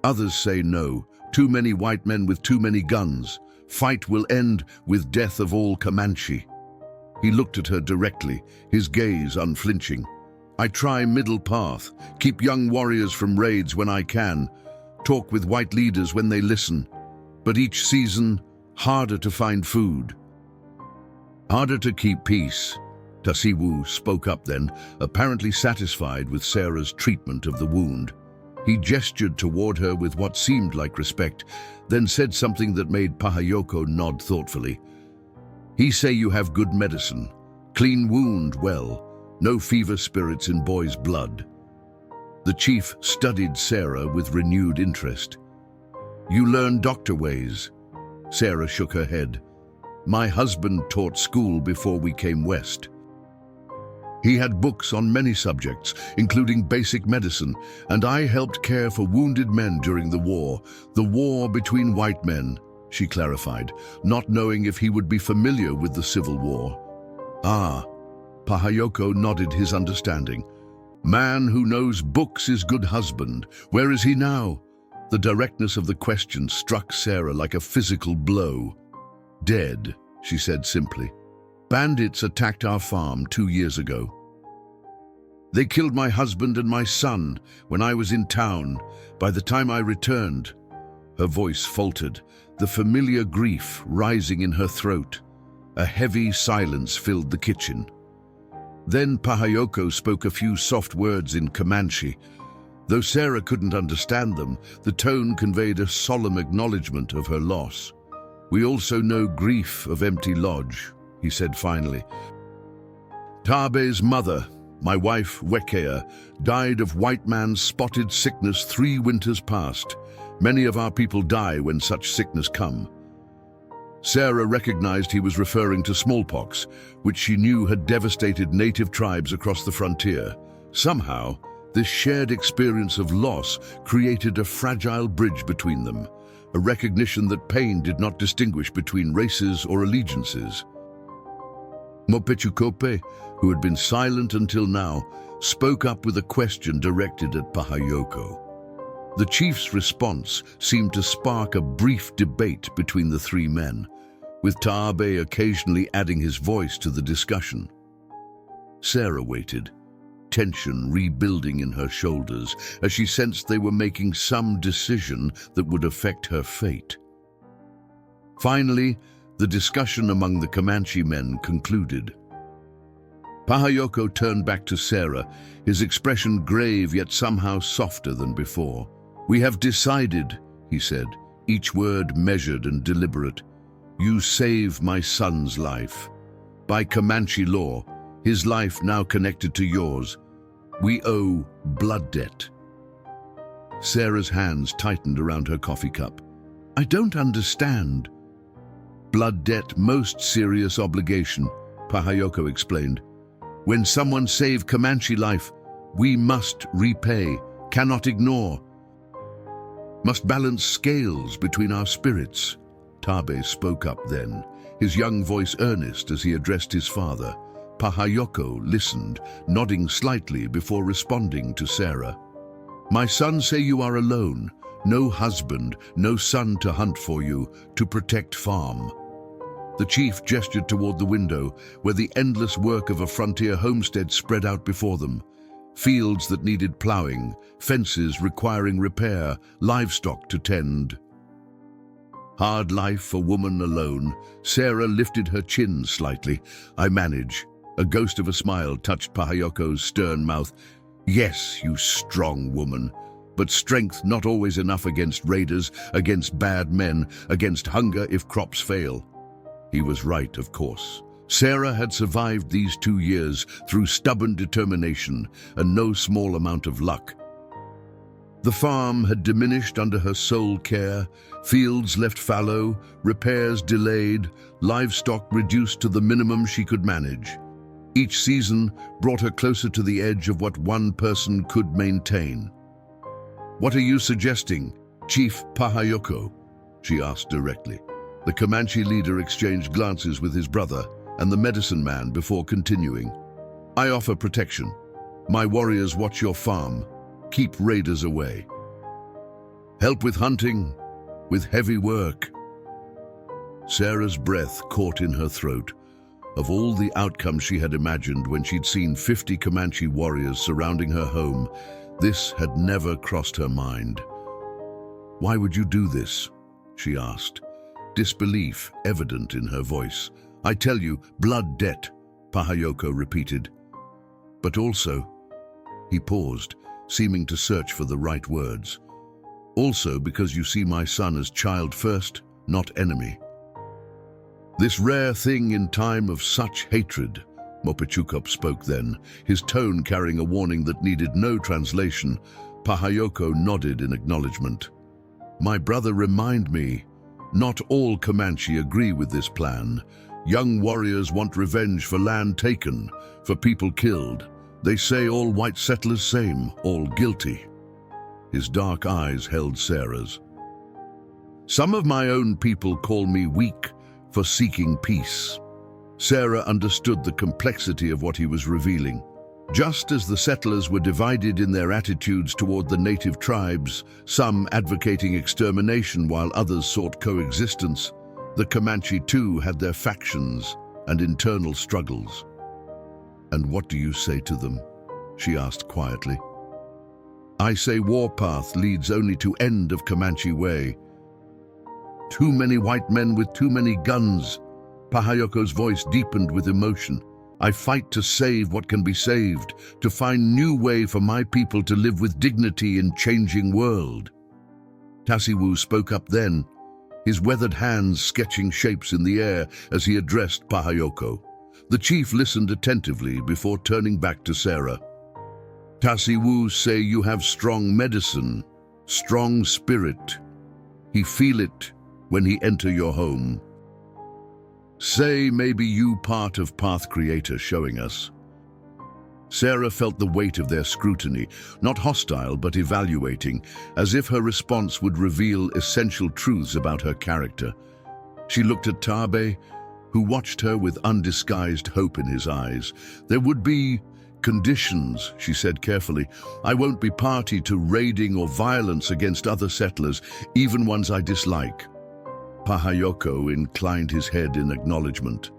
Others say no, too many white men with too many guns. Fight will end with death of all Comanche. He looked at her directly, his gaze unflinching. I try middle path, keep young warriors from raids when I can, talk with white leaders when they listen. But each season, harder to find food. Harder to keep peace. Tasiwu spoke up then, apparently satisfied with Sarah's treatment of the wound. He gestured toward her with what seemed like respect, then said something that made Pahayoko nod thoughtfully. He say you have good medicine, clean wound well, no fever spirits in boy's blood. The chief studied Sarah with renewed interest. You learn doctor ways. Sarah shook her head. My husband taught school before we came west. He had books on many subjects, including basic medicine, and I helped care for wounded men during the war between white men, she clarified, not knowing if he would be familiar with the Civil War. Ah, Pahayoko nodded his understanding. Man who knows books is good husband. Where is he now? The directness of the question struck Sarah like a physical blow. Dead, she said simply. Bandits attacked our farm 2 years ago. They killed my husband and my son when I was in town. By the time I returned, her voice faltered, the familiar grief rising in her throat. A heavy silence filled the kitchen. Then Pahayoko spoke a few soft words in Comanche. Though Sarah couldn't understand them, the tone conveyed a solemn acknowledgement of her loss. We also know grief of Empty Lodge, he said finally. Tabe's mother, my wife Wekea, died of white man's spotted sickness 3 winters past. Many of our people die when such sickness come. Sarah recognized he was referring to smallpox, which she knew had devastated native tribes across the frontier. Somehow, this shared experience of loss created a fragile bridge between them, a recognition that pain did not distinguish between races or allegiances. Mopechukope, who had been silent until now, spoke up with a question directed at Pahayoko. The chief's response seemed to spark a brief debate between the 3 men, with Taabe occasionally adding his voice to the discussion. Sarah waited, tension rebuilding in her shoulders as she sensed they were making some decision that would affect her fate. Finally, the discussion among the Comanche men concluded. Pahayoko turned back to Sarah, his expression grave yet somehow softer than before. We have decided, he said, each word measured and deliberate. You save my son's life. By Comanche law, his life now connected to yours. We owe blood debt. Sarah's hands tightened around her coffee cup. I don't understand. Blood debt, most serious obligation, Pahayoko explained. When someone saved Comanche life, we must repay, cannot ignore. Must balance scales between our spirits. Tabe spoke up then, his young voice earnest as he addressed his father. Pahayoko listened, nodding slightly before responding to Sarah. My son say you are alone, no husband, no son to hunt for you, to protect farm. The chief gestured toward the window, where the endless work of a frontier homestead spread out before them. Fields that needed plowing, fences requiring repair, livestock to tend. Hard life for woman alone. Sarah lifted her chin slightly. I manage. A ghost of a smile touched Pahayoko's stern mouth. Yes, you strong woman. But strength not always enough against raiders, against bad men, against hunger if crops fail. He was right, of course. Sarah had survived these 2 years through stubborn determination and no small amount of luck. The farm had diminished under her sole care, fields left fallow, repairs delayed, livestock reduced to the minimum she could manage. Each season brought her closer to the edge of what one person could maintain. What are you suggesting, Chief Pahayoko? She asked directly. The Comanche leader exchanged glances with his brother and the medicine man before continuing. I offer protection. My warriors watch your farm. Keep raiders away. Help with hunting, with heavy work. Sarah's breath caught in her throat. Of all the outcomes she had imagined when she'd seen 50 Comanche warriors surrounding her home, this had never crossed her mind. "Why would you do this?" she asked, disbelief evident in her voice. "I tell you, blood debt," Pahayoko repeated. "But also," he paused, seeming to search for the right words, "also because you see my son as child first, not enemy." "This rare thing in time of such hatred," Mopechukop spoke then, his tone carrying a warning that needed no translation. Pahayoko nodded in acknowledgement. "My brother, remind me, not all Comanche agree with this plan. Young warriors want revenge for land taken, for people killed. They say all white settlers same, all guilty." His dark eyes held Sarah's. "Some of my own people call me weak for seeking peace." Sarah understood the complexity of what he was revealing. Just as the settlers were divided in their attitudes toward the native tribes, some advocating extermination while others sought coexistence, the Comanche too had their factions and internal struggles. "And what do you say to them?" she asked quietly. "I say warpath leads only to end of Comanche way. Too many white men with too many guns." Pahayoko's voice deepened with emotion. "I fight to save what can be saved, to find new way for my people to live with dignity in changing world." Tasiwu spoke up then, his weathered hands sketching shapes in the air as he addressed Pahayoko. The chief listened attentively before turning back to Sarah. "Tasiwu say you have strong medicine, strong spirit. He feel it when he enter your home. Say maybe you part of Path Creator showing us." Sarah felt the weight of their scrutiny, not hostile but evaluating, as if her response would reveal essential truths about her character. She looked at Tabe, who watched her with undisguised hope in his eyes. "There would be conditions," she said carefully. "I won't be party to raiding or violence against other settlers, even ones I dislike." Pahayoko inclined his head in acknowledgement.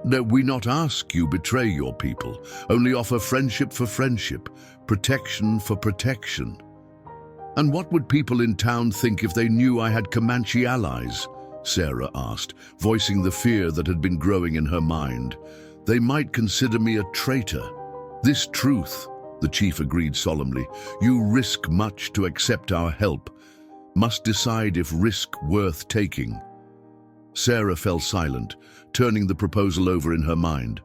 "No, we not ask you betray your people, only offer friendship for friendship, protection for protection." "And what would people in town think if they knew I had Comanche allies?" Sarah asked, voicing the fear that had been growing in her mind. "They might consider me a traitor." "This truth," the chief agreed solemnly, "you risk much to accept our help. Must decide if risk worth taking." Sarah fell silent, turning the proposal over in her mind.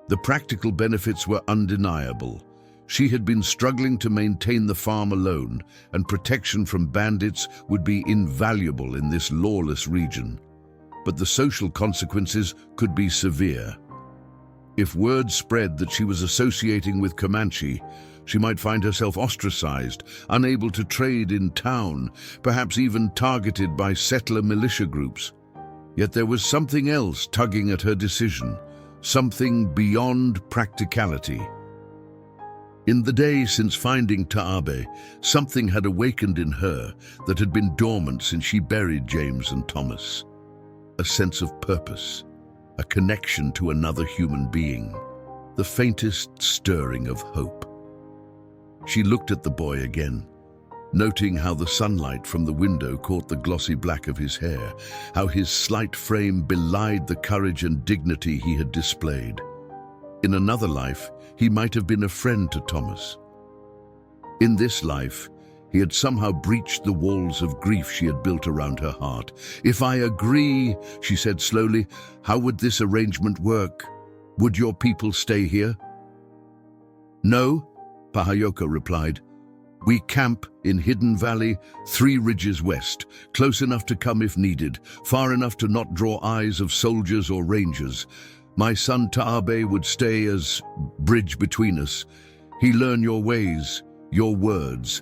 The practical benefits were undeniable. She had been struggling to maintain the farm alone, and protection from bandits would be invaluable in this lawless region. But the social consequences could be severe. If word spread that she was associating with Comanche, she might find herself ostracized, unable to trade in town, perhaps even targeted by settler militia groups. Yet there was something else tugging at her decision, something beyond practicality. In the day since finding Taabe, something had awakened in her that had been dormant since she buried James and Thomas. A sense of purpose, a connection to another human being, the faintest stirring of hope. She looked at the boy again, noting how the sunlight from the window caught the glossy black of his hair, how his slight frame belied the courage and dignity he had displayed. In another life, he might have been a friend to Thomas. In this life, he had somehow breached the walls of grief she had built around her heart. "If I agree," she said slowly, "how would this arrangement work? Would your people stay here?" "No," Pahayoko replied. "We camp in Hidden Valley, 3 ridges west, close enough to come if needed, far enough to not draw eyes of soldiers or rangers. My son Taabe would stay as bridge between us. He learn your ways, your words.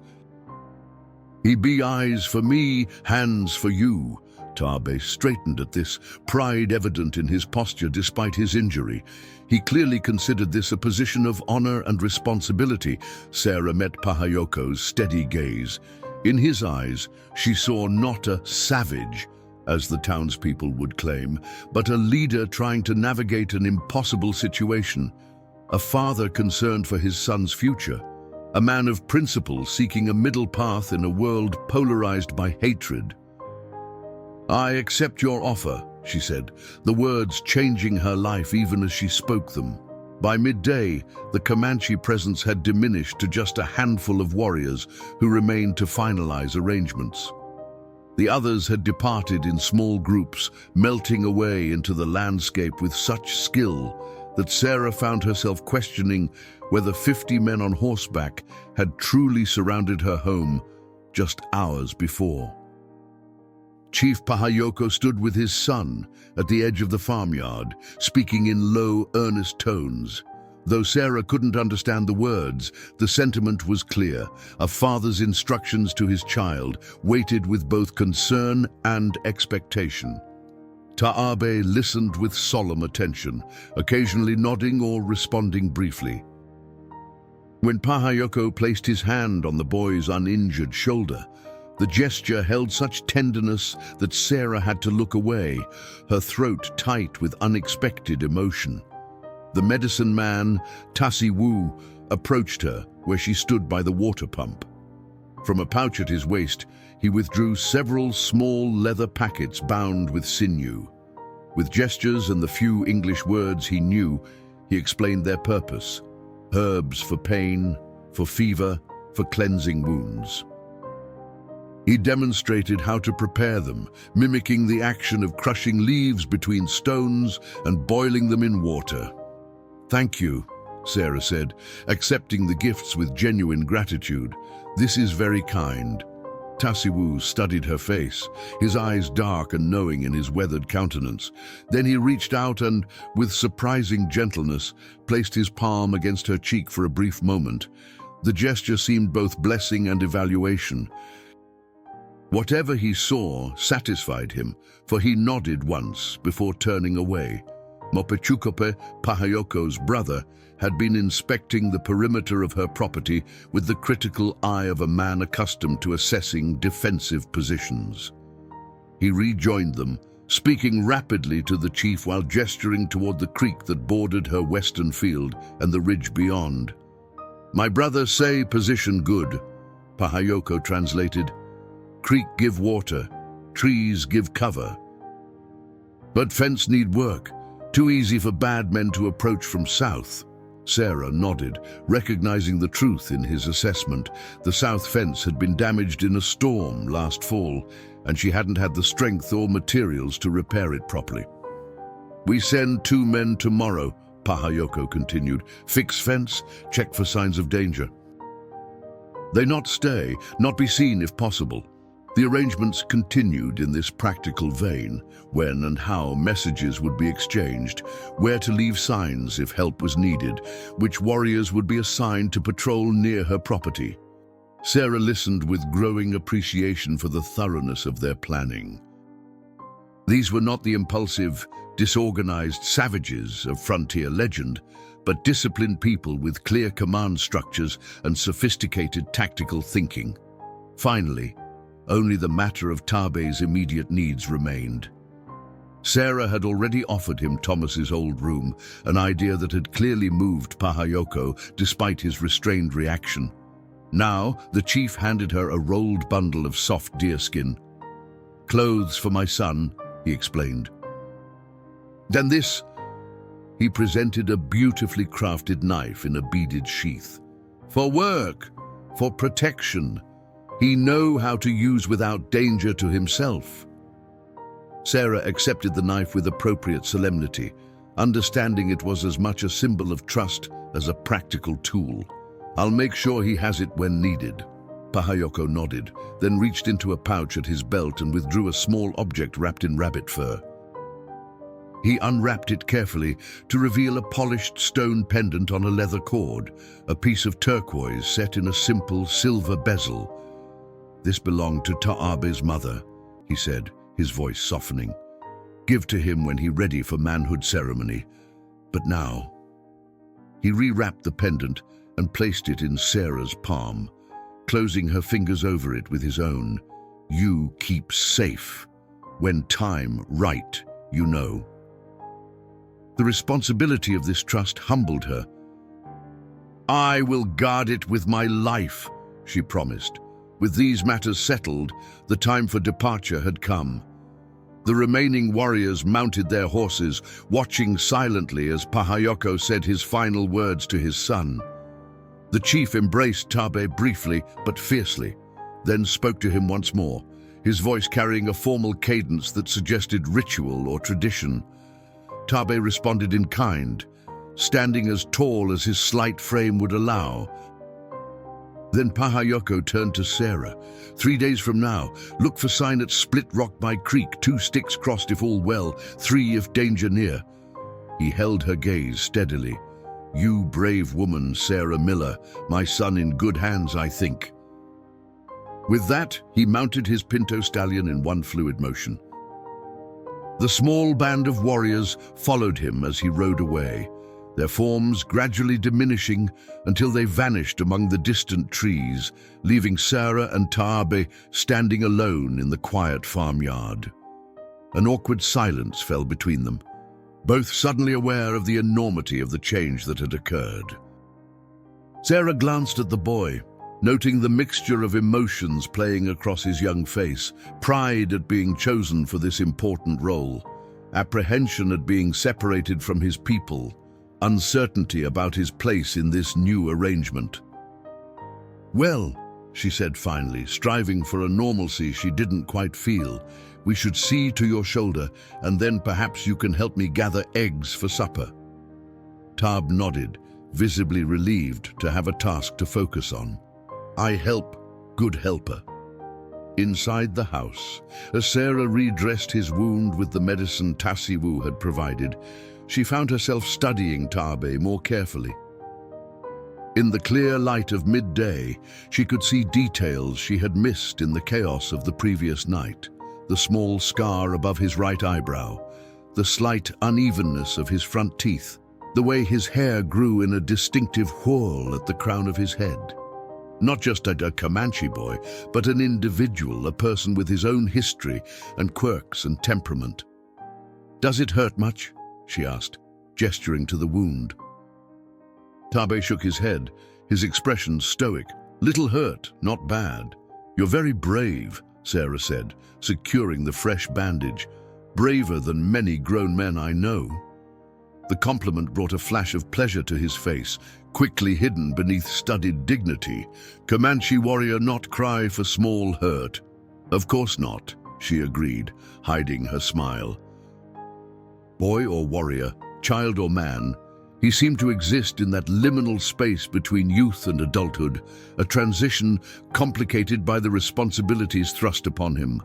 He be eyes for me, hands for you, Taabe straightened at this, pride evident in his posture despite his injury. He clearly considered this a position of honor and responsibility. Sarah met Pahayoko's steady gaze. In his eyes, she saw not a savage, as the townspeople would claim, but a leader trying to navigate an impossible situation, a father concerned for his son's future, a man of principle seeking a middle path in a world polarized by hatred. "I accept your offer," she said, the words changing her life even as she spoke them. By midday, the Comanche presence had diminished to just a handful of warriors who remained to finalize arrangements. The others had departed in small groups, melting away into the landscape with such skill that Sarah found herself questioning whether 50 men on horseback had truly surrounded her home just hours before. Chief Pahayoko stood with his son at the edge of the farmyard, speaking in low, earnest tones. Though Sarah couldn't understand the words, the sentiment was clear. A father's instructions to his child weighted with both concern and expectation. Taabe listened with solemn attention, occasionally nodding or responding briefly. When Pahayoko placed his hand on the boy's uninjured shoulder, the gesture held such tenderness that Sarah had to look away, her throat tight with unexpected emotion. The medicine man, Tassi Wu, approached her where she stood by the water pump. From a pouch at his waist, he withdrew several small leather packets bound with sinew. With gestures and the few English words he knew, he explained their purpose: herbs for pain, for fever, for cleansing wounds. He demonstrated how to prepare them, mimicking the action of crushing leaves between stones and boiling them in water. "Thank you," Sarah said, accepting the gifts with genuine gratitude. "This is very kind." Tassiwu studied her face, his eyes dark and knowing in his weathered countenance. Then he reached out and, with surprising gentleness, placed his palm against her cheek for a brief moment. The gesture seemed both blessing and evaluation. Whatever he saw satisfied him, for he nodded once before turning away. Mopechukope, Pahayoko's brother, had been inspecting the perimeter of her property with the critical eye of a man accustomed to assessing defensive positions. He rejoined them, speaking rapidly to the chief while gesturing toward the creek that bordered her western field and the ridge beyond. "My brother say position good," Pahayoko translated. "Creek give water, trees give cover. But fence need work. Too easy for bad men to approach from south." Sarah nodded, recognizing the truth in his assessment. The south fence had been damaged in a storm last fall, and she hadn't had the strength or materials to repair it properly. "We send 2 men tomorrow," Pahayoko continued. "Fix fence, check for signs of danger. They not stay, not be seen if possible." The arrangements continued in this practical vein: when and how messages would be exchanged, where to leave signs if help was needed, which warriors would be assigned to patrol near her property. Sarah listened with growing appreciation for the thoroughness of their planning. These were not the impulsive, disorganized savages of frontier legend, but disciplined people with clear command structures and sophisticated tactical thinking. Finally, only the matter of Taabe's immediate needs remained. Sarah had already offered him Thomas's old room, an idea that had clearly moved Pahayoko despite his restrained reaction. Now, the chief handed her a rolled bundle of soft deerskin. "Clothes for my son," he explained. "Then this," he presented a beautifully crafted knife in a beaded sheath. "For work, for protection. He know how to use without danger to himself." Sarah accepted the knife with appropriate solemnity, understanding it was as much a symbol of trust as a practical tool. "I'll make sure he has it when needed." Pahayoko nodded, then reached into a pouch at his belt and withdrew a small object wrapped in rabbit fur. He unwrapped it carefully to reveal a polished stone pendant on a leather cord, a piece of turquoise set in a simple silver bezel. "This belonged to Taabe's mother," he said, his voice softening. Give to him when he ready for manhood ceremony. But now... He rewrapped the pendant and placed it in Sarah's palm, closing her fingers over it with his own. You keep safe. When time right, you know. The responsibility of this trust humbled her. I will guard it with my life, she promised. With these matters settled, the time for departure had come. The remaining warriors mounted their horses, watching silently as Pahayoko said his final words to his son. The chief embraced Tabe briefly but fiercely, then spoke to him once more, his voice carrying a formal cadence that suggested ritual or tradition. Tabe responded in kind, standing as tall as his slight frame would allow. Then Pahayoko turned to Sarah. 3 days from now, look for sign at Split Rock by Creek, 2 sticks crossed if all well, 3 if danger near. He held her gaze steadily. You brave woman, Sarah Miller, my son in good hands, I think. With that, he mounted his pinto stallion in one fluid motion. The small band of warriors followed him as he rode away, their forms gradually diminishing until they vanished among the distant trees, leaving Sarah and Taabe standing alone in the quiet farmyard. An awkward silence fell between them, both suddenly aware of the enormity of the change that had occurred. Sarah glanced at the boy, noting the mixture of emotions playing across his young face, pride at being chosen for this important role, apprehension at being separated from his people, uncertainty about his place in this new arrangement. Well, she said finally, striving for a normalcy she didn't quite feel, we should see to your shoulder, and then perhaps you can help me gather eggs for supper. Taab nodded, visibly relieved to have a task to focus on. I help, good helper. Inside the house, as Sarah redressed his wound with the medicine Tassiwu had provided, she found herself studying Taabe more carefully. In the clear light of midday, she could see details she had missed in the chaos of the previous night. The small scar above his right eyebrow, the slight unevenness of his front teeth, the way his hair grew in a distinctive whorl at the crown of his head. Not just a Comanche boy, but an individual, a person with his own history and quirks and temperament. Does it hurt much? She asked, gesturing to the wound. Taabe shook his head, his expression stoic. Little hurt, not bad. You're very brave, Sarah said, securing the fresh bandage. Braver than many grown men I know. The compliment brought a flash of pleasure to his face, quickly hidden beneath studied dignity. Comanche warrior not cry for small hurt. Of course not, she agreed, hiding her smile. Boy or warrior, child or man, he seemed to exist in that liminal space between youth and adulthood, a transition complicated by the responsibilities thrust upon him.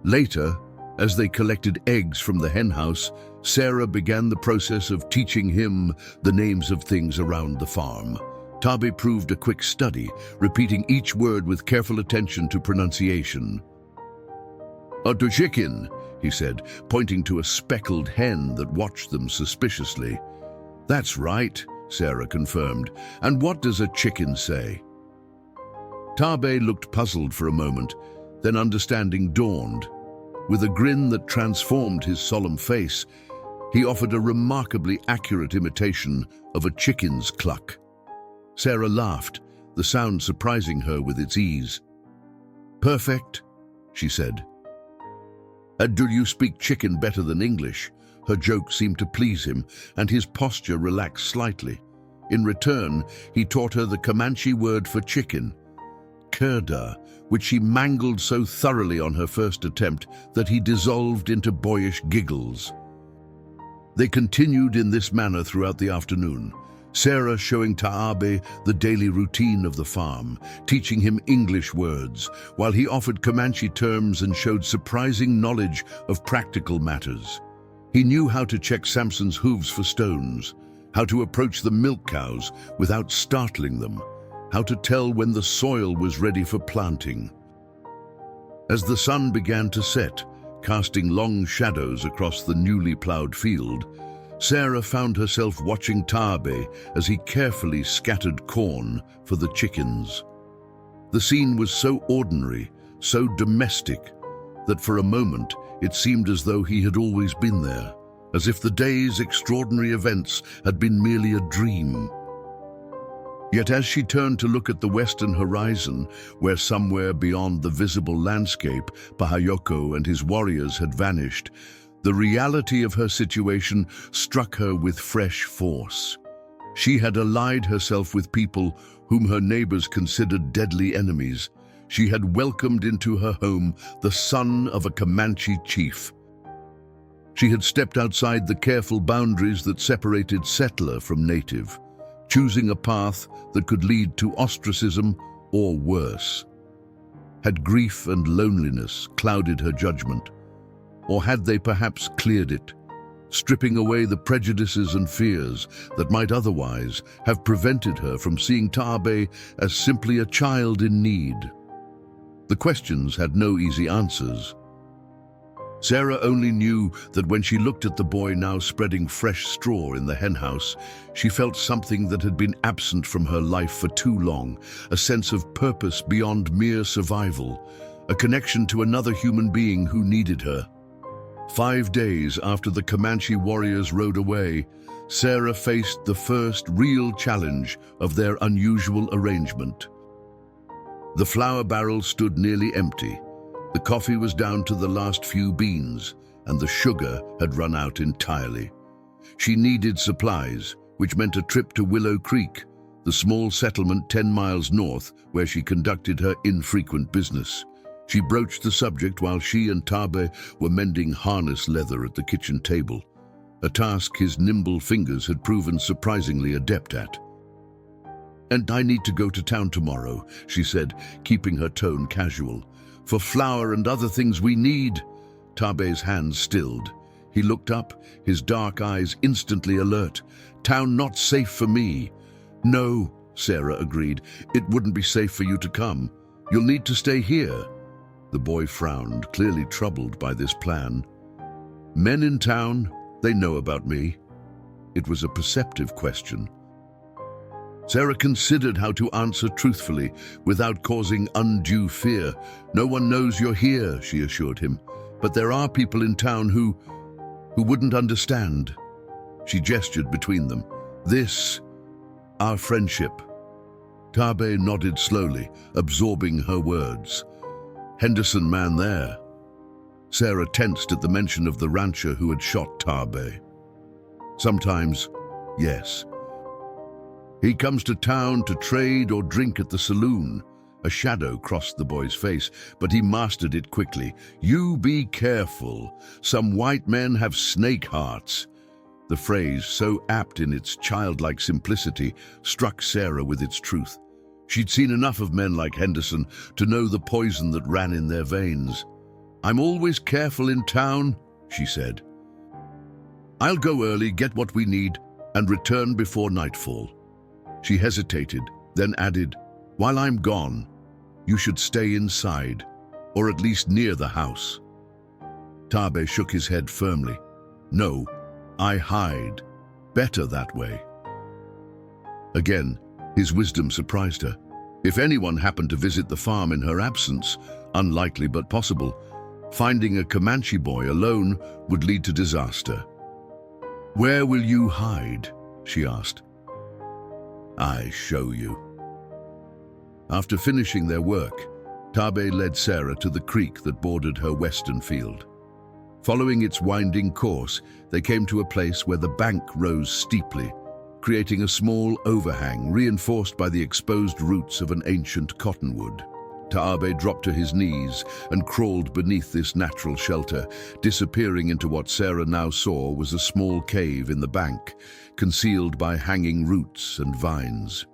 Later, as they collected eggs from the henhouse, Sarah began the process of teaching him the names of things around the farm. Taabe proved a quick study, repeating each word with careful attention to pronunciation. "A chicken," he said, pointing to a speckled hen that watched them suspiciously. "That's right," Sarah confirmed. "And what does a chicken say?" Taabe looked puzzled for a moment, then understanding dawned. With a grin that transformed his solemn face, he offered a remarkably accurate imitation of a chicken's cluck. Sarah laughed, the sound surprising her with its ease. "Perfect," she said. "And do you speak chicken better than English?" Her joke seemed to please him, and his posture relaxed slightly. In return, he taught her the Comanche word for chicken, kurda, which she mangled so thoroughly on her first attempt that he dissolved into boyish giggles. They continued in this manner throughout the afternoon, Sarah showing Taabe the daily routine of the farm, teaching him English words, while he offered Comanche terms and showed surprising knowledge of practical matters. He knew how to check Samson's hooves for stones, how to approach the milk cows without startling them, how to tell when the soil was ready for planting. As the sun began to set, casting long shadows across the newly ploughed field, Sarah found herself watching Taabe as he carefully scattered corn for the chickens. The scene was so ordinary, so domestic, that for a moment it seemed as though he had always been there, as if the day's extraordinary events had been merely a dream. Yet as she turned to look at the western horizon, where somewhere beyond the visible landscape, Pahayoko and his warriors had vanished, the reality of her situation struck her with fresh force. She had allied herself with people whom her neighbors considered deadly enemies. She had welcomed into her home the son of a Comanche chief. She had stepped outside the careful boundaries that separated settler from native, choosing a path that could lead to ostracism or worse. Had grief and loneliness clouded her judgment, or had they perhaps cleared it, stripping away the prejudices and fears that might otherwise have prevented her from seeing Taabe as simply a child in need? The questions had no easy answers. Sarah only knew that when she looked at the boy now spreading fresh straw in the henhouse, she felt something that had been absent from her life for too long, a sense of purpose beyond mere survival, a connection to another human being who needed her. 5 days after the Comanche warriors rode away, Sarah faced the first real challenge of their unusual arrangement. The flour barrel stood nearly empty. The coffee was down to the last few beans, and the sugar had run out entirely. She needed supplies, which meant a trip to Willow Creek, the small settlement 10 miles north where she conducted her infrequent business. She broached the subject while she and Taabe were mending harness leather at the kitchen table, a task his nimble fingers had proven surprisingly adept at. "And I need to go to town tomorrow," she said, keeping her tone casual. "For flour and other things we need." Taabe's hands stilled. He looked up, his dark eyes instantly alert. "Town not safe for me." "No," Sarah agreed. "It wouldn't be safe for you to come. You'll need to stay here." The boy frowned, clearly troubled by this plan. "Men in town, they know about me." It was a perceptive question. Sarah considered how to answer truthfully without causing undue fear. "No one knows you're here," she assured him, "but there are people in town who wouldn't understand." She gestured between them. Our friendship." Taabe nodded slowly, absorbing her words. "Henderson man there." Sarah tensed at the mention of the rancher who had shot Taabe. "Sometimes, yes. He comes to town to trade or drink at the saloon." A shadow crossed the boy's face, but he mastered it quickly. "You be careful. Some white men have snake hearts." The phrase, so apt in its childlike simplicity, struck Sarah with its truth. She'd seen enough of men like Henderson to know the poison that ran in their veins. "I'm always careful in town," she said. "I'll go early, get what we need, and return before nightfall." She hesitated, then added, "While I'm gone, you should stay inside, or at least near the house." Taabe shook his head firmly. "No, I hide. Better that way." Again, his wisdom surprised her. If anyone happened to visit the farm in her absence, unlikely but possible, finding a Comanche boy alone would lead to disaster. "Where will you hide?" she asked. "I show you." After finishing their work, Taabe led Sarah to the creek that bordered her western field. Following its winding course, they came to a place where the bank rose steeply, creating a small overhang reinforced by the exposed roots of an ancient cottonwood. Taabe dropped to his knees and crawled beneath this natural shelter, disappearing into what Sarah now saw was a small cave in the bank, concealed by hanging roots and vines.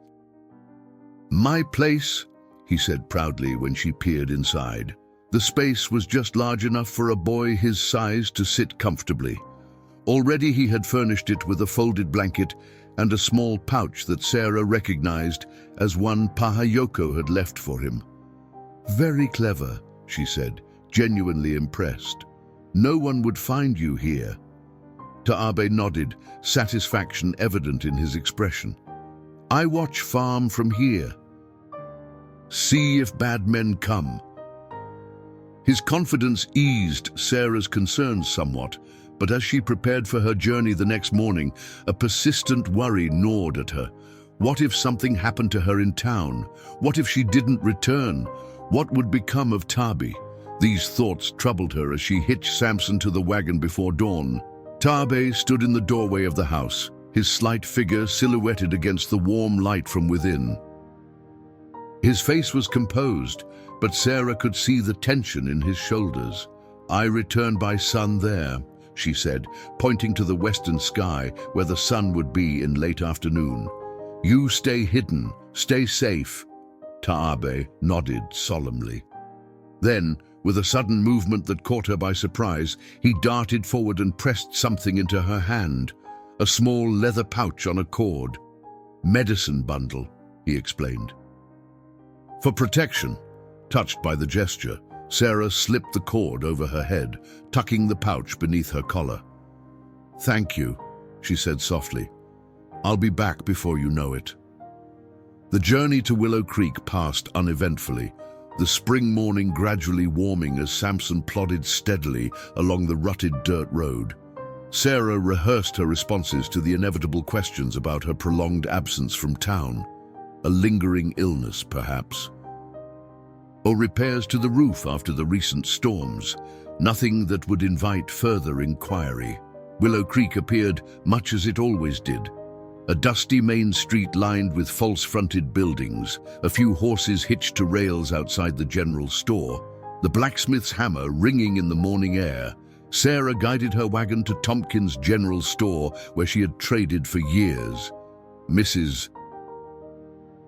"My place," he said proudly when she peered inside. The space was just large enough for a boy his size to sit comfortably. Already he had furnished it with a folded blanket and a small pouch that Sarah recognized as one Pahayoko had left for him. "Very clever," she said, genuinely impressed. No one would find you here. Taabe nodded, satisfaction evident in his expression. I watch farm from here. See if bad men come. His confidence eased Sarah's concerns somewhat, but as she prepared for her journey the next morning, a persistent worry gnawed at her. What if something happened to her in town? What if she didn't return? What would become of Tabi? These thoughts troubled her as she hitched Samson to the wagon before dawn. Tabe stood in the doorway of the house, his slight figure silhouetted against the warm light from within. His face was composed, but Sarah could see the tension in his shoulders. I return by sun there, she said, pointing to the western sky where the sun would be in late afternoon. You stay hidden, stay safe. Taabe nodded solemnly. Then, with a sudden movement that caught her by surprise, he darted forward and pressed something into her hand, a small leather pouch on a cord. Medicine bundle, he explained. For protection, touched by the gesture, Sarah slipped the cord over her head, tucking the pouch beneath her collar. Thank you, she said softly. I'll be back before you know it. The journey to Willow Creek passed uneventfully, the spring morning gradually warming as Samson plodded steadily along the rutted dirt road. Sarah rehearsed her responses to the inevitable questions about her prolonged absence from town. A lingering illness, perhaps. Or repairs to the roof after the recent storms. Nothing that would invite further inquiry. Willow Creek appeared much as it always did. A dusty main street lined with false-fronted buildings, a few horses hitched to rails outside the general store, the blacksmith's hammer ringing in the morning air. Sarah guided her wagon to Tompkins' general store where she had traded for years. Mrs.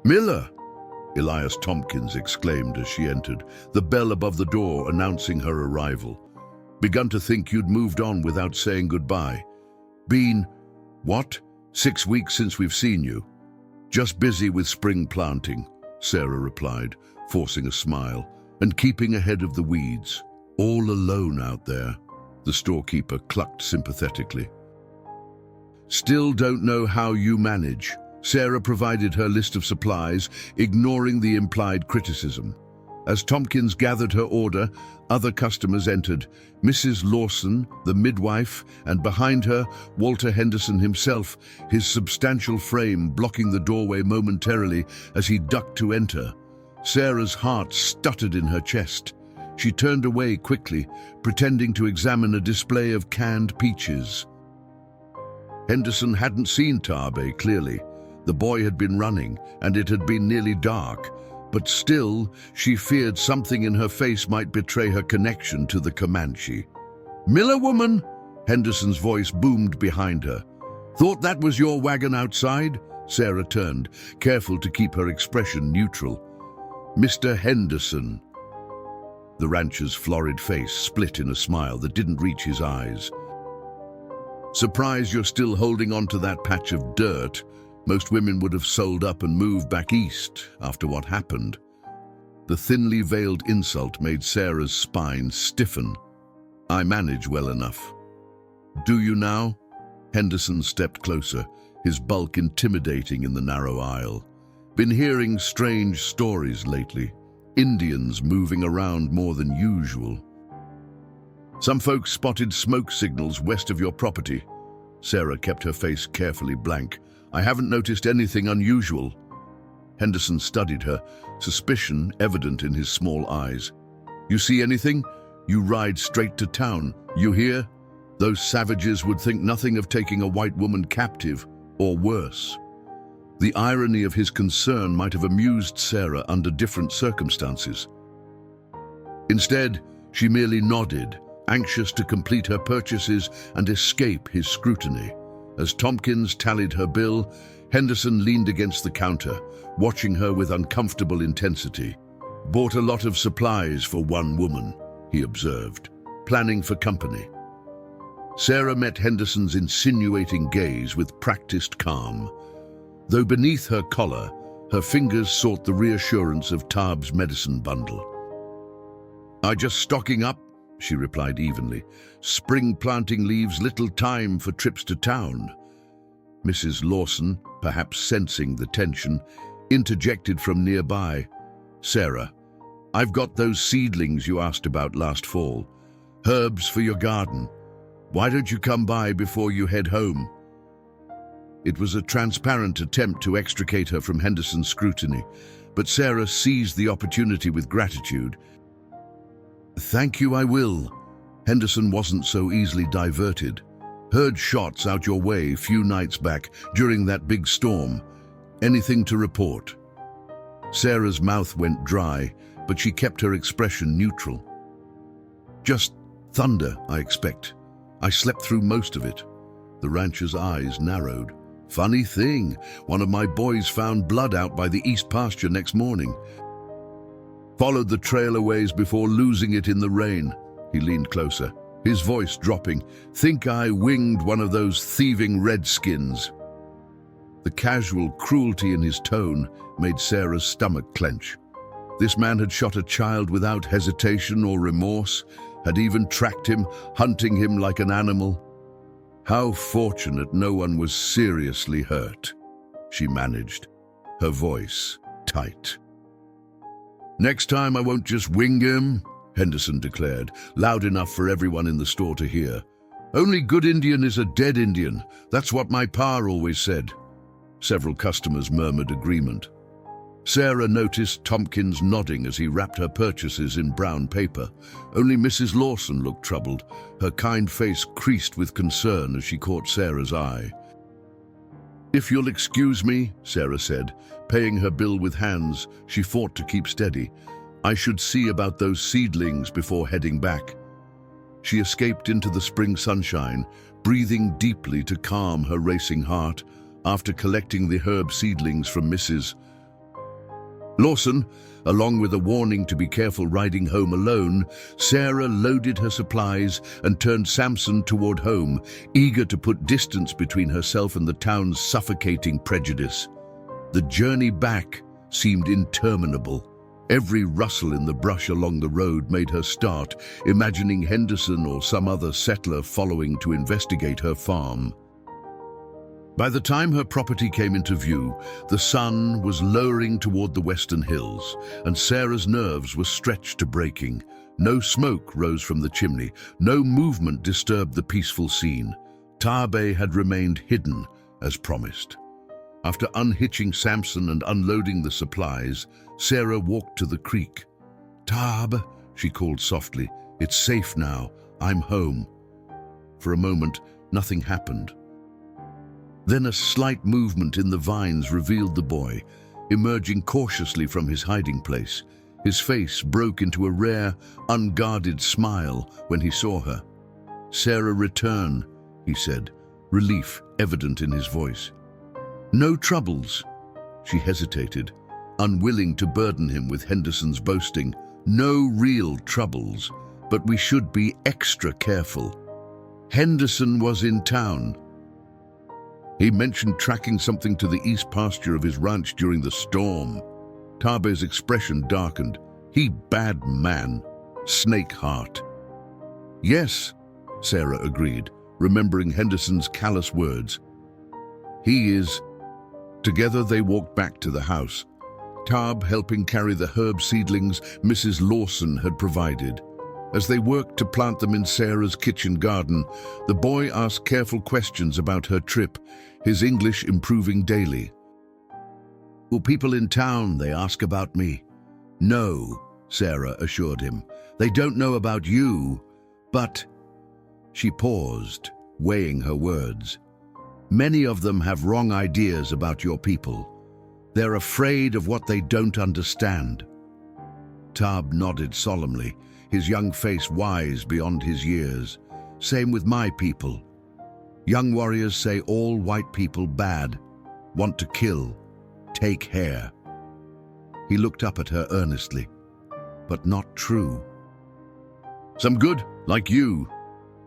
Miller, Elias Tompkins exclaimed as she entered, the bell above the door announcing her arrival. Begun to think you'd moved on without saying goodbye. Been, what? 6 weeks since we've seen you. Just busy with spring planting, Sarah replied, forcing a smile, and keeping ahead of the weeds. All alone out there, the storekeeper clucked sympathetically. Still don't know how you manage. Sarah provided her list of supplies, ignoring the implied criticism. As Tompkins gathered her order, other customers entered. Mrs. Lawson, the midwife, and behind her, Walter Henderson himself, his substantial frame blocking the doorway momentarily as he ducked to enter. Sarah's heart stuttered in her chest. She turned away quickly, pretending to examine a display of canned peaches. Henderson hadn't seen Taabe clearly. The boy had been running, and it had been nearly dark. But still, she feared something in her face might betray her connection to the Comanche. Miller woman, Henderson's voice boomed behind her. Thought that was your wagon outside? Sarah turned, careful to keep her expression neutral. Mr. Henderson. The rancher's florid face split in a smile that didn't reach his eyes. Surprised you're still holding on to that patch of dirt. Most women would have sold up and moved back east after what happened. The thinly veiled insult made Sarah's spine stiffen. I manage well enough. Do you now? Henderson stepped closer, his bulk intimidating in the narrow aisle. Been hearing strange stories lately. Indians moving around more than usual. Some folks spotted smoke signals west of your property. Sarah kept her face carefully blank. I haven't noticed anything unusual. Henderson studied her, suspicion evident in his small eyes. You see anything? You ride straight to town. You hear? Those savages would think nothing of taking a white woman captive, or worse. The irony of his concern might have amused Sarah under different circumstances. Instead, she merely nodded, anxious to complete her purchases and escape his scrutiny. As Tompkins tallied her bill, Henderson leaned against the counter, watching her with uncomfortable intensity. Bought a lot of supplies for one woman, he observed, planning for company. Sarah met Henderson's insinuating gaze with practiced calm. Though beneath her collar, her fingers sought the reassurance of Tab's medicine bundle. I just stocking up, she replied evenly. "Spring planting leaves little time for trips to town." Mrs. Lawson, perhaps sensing the tension, interjected from nearby. "Sarah, I've got those seedlings you asked about last fall. Herbs for your garden. Why don't you come by before you head home?" It was a transparent attempt to extricate her from Henderson's scrutiny, but Sarah seized the opportunity with gratitude. "Thank you, I will." Henderson wasn't so easily diverted. "Heard shots out your way a few nights back during that big storm. Anything to report?" Sarah's mouth went dry, but she kept her expression neutral. "Just thunder, I expect. I slept through most of it." The rancher's eyes narrowed. "Funny thing, one of my boys found blood out by the east pasture next morning. Followed the trail a ways before losing it in the rain." He leaned closer, his voice dropping. "Think I winged one of those thieving redskins." The casual cruelty in his tone made Sarah's stomach clench. This man had shot a child without hesitation or remorse, had even tracked him, hunting him like an animal. How fortunate no one was seriously hurt, she managed, her voice tight. "Next time I won't just wing him," Henderson declared, loud enough for everyone in the store to hear. "Only good Indian is a dead Indian. That's what my pa always said." Several customers murmured agreement. Sarah noticed Tompkins nodding as he wrapped her purchases in brown paper. Only Mrs. Lawson looked troubled, her kind face creased with concern as she caught Sarah's eye. "If you'll excuse me," Sarah said, paying her bill with hands she fought to keep steady. "I should see about those seedlings before heading back." She escaped into the spring sunshine, breathing deeply to calm her racing heart after collecting the herb seedlings from Mrs. Lawson. Along with a warning to be careful riding home alone, Sarah loaded her supplies and turned Samson toward home, eager to put distance between herself and the town's suffocating prejudice. The journey back seemed interminable. Every rustle in the brush along the road made her start, imagining Henderson or some other settler following to investigate her farm. By the time her property came into view, the sun was lowering toward the western hills, and Sarah's nerves were stretched to breaking. No smoke rose from the chimney, no movement disturbed the peaceful scene. Taabe had remained hidden, as promised. After unhitching Samson and unloading the supplies, Sarah walked to the creek. "Taab," she called softly, "it's safe now. I'm home." For a moment, nothing happened. Then a slight movement in the vines revealed the boy, emerging cautiously from his hiding place. His face broke into a rare, unguarded smile when he saw her. "Sarah, return," he said, relief evident in his voice. "No troubles?" She hesitated, unwilling to burden him with Henderson's boasting. "No real troubles, but we should be extra careful. Henderson was in town. He mentioned tracking something to the east pasture of his ranch during the storm." Taabe's expression darkened. "He bad man. Snake heart." "Yes," Sarah agreed, remembering Henderson's callous words. "He is." Together they walked back to the house, Taab helping carry the herb seedlings Mrs. Lawson had provided. As they worked to plant them in Sarah's kitchen garden, the boy asked careful questions about her trip, his English improving daily. "Well, people in town, they ask about me." "No," Sarah assured him. "They don't know about you, but—" She paused, weighing her words. "Many of them have wrong ideas about your people. They're afraid of what they don't understand." Taab nodded solemnly, his young face wise beyond his years. "Same with my people. Young warriors say all white people bad, want to kill, take hair." He looked up at her earnestly. "But not true." "Some good, like you."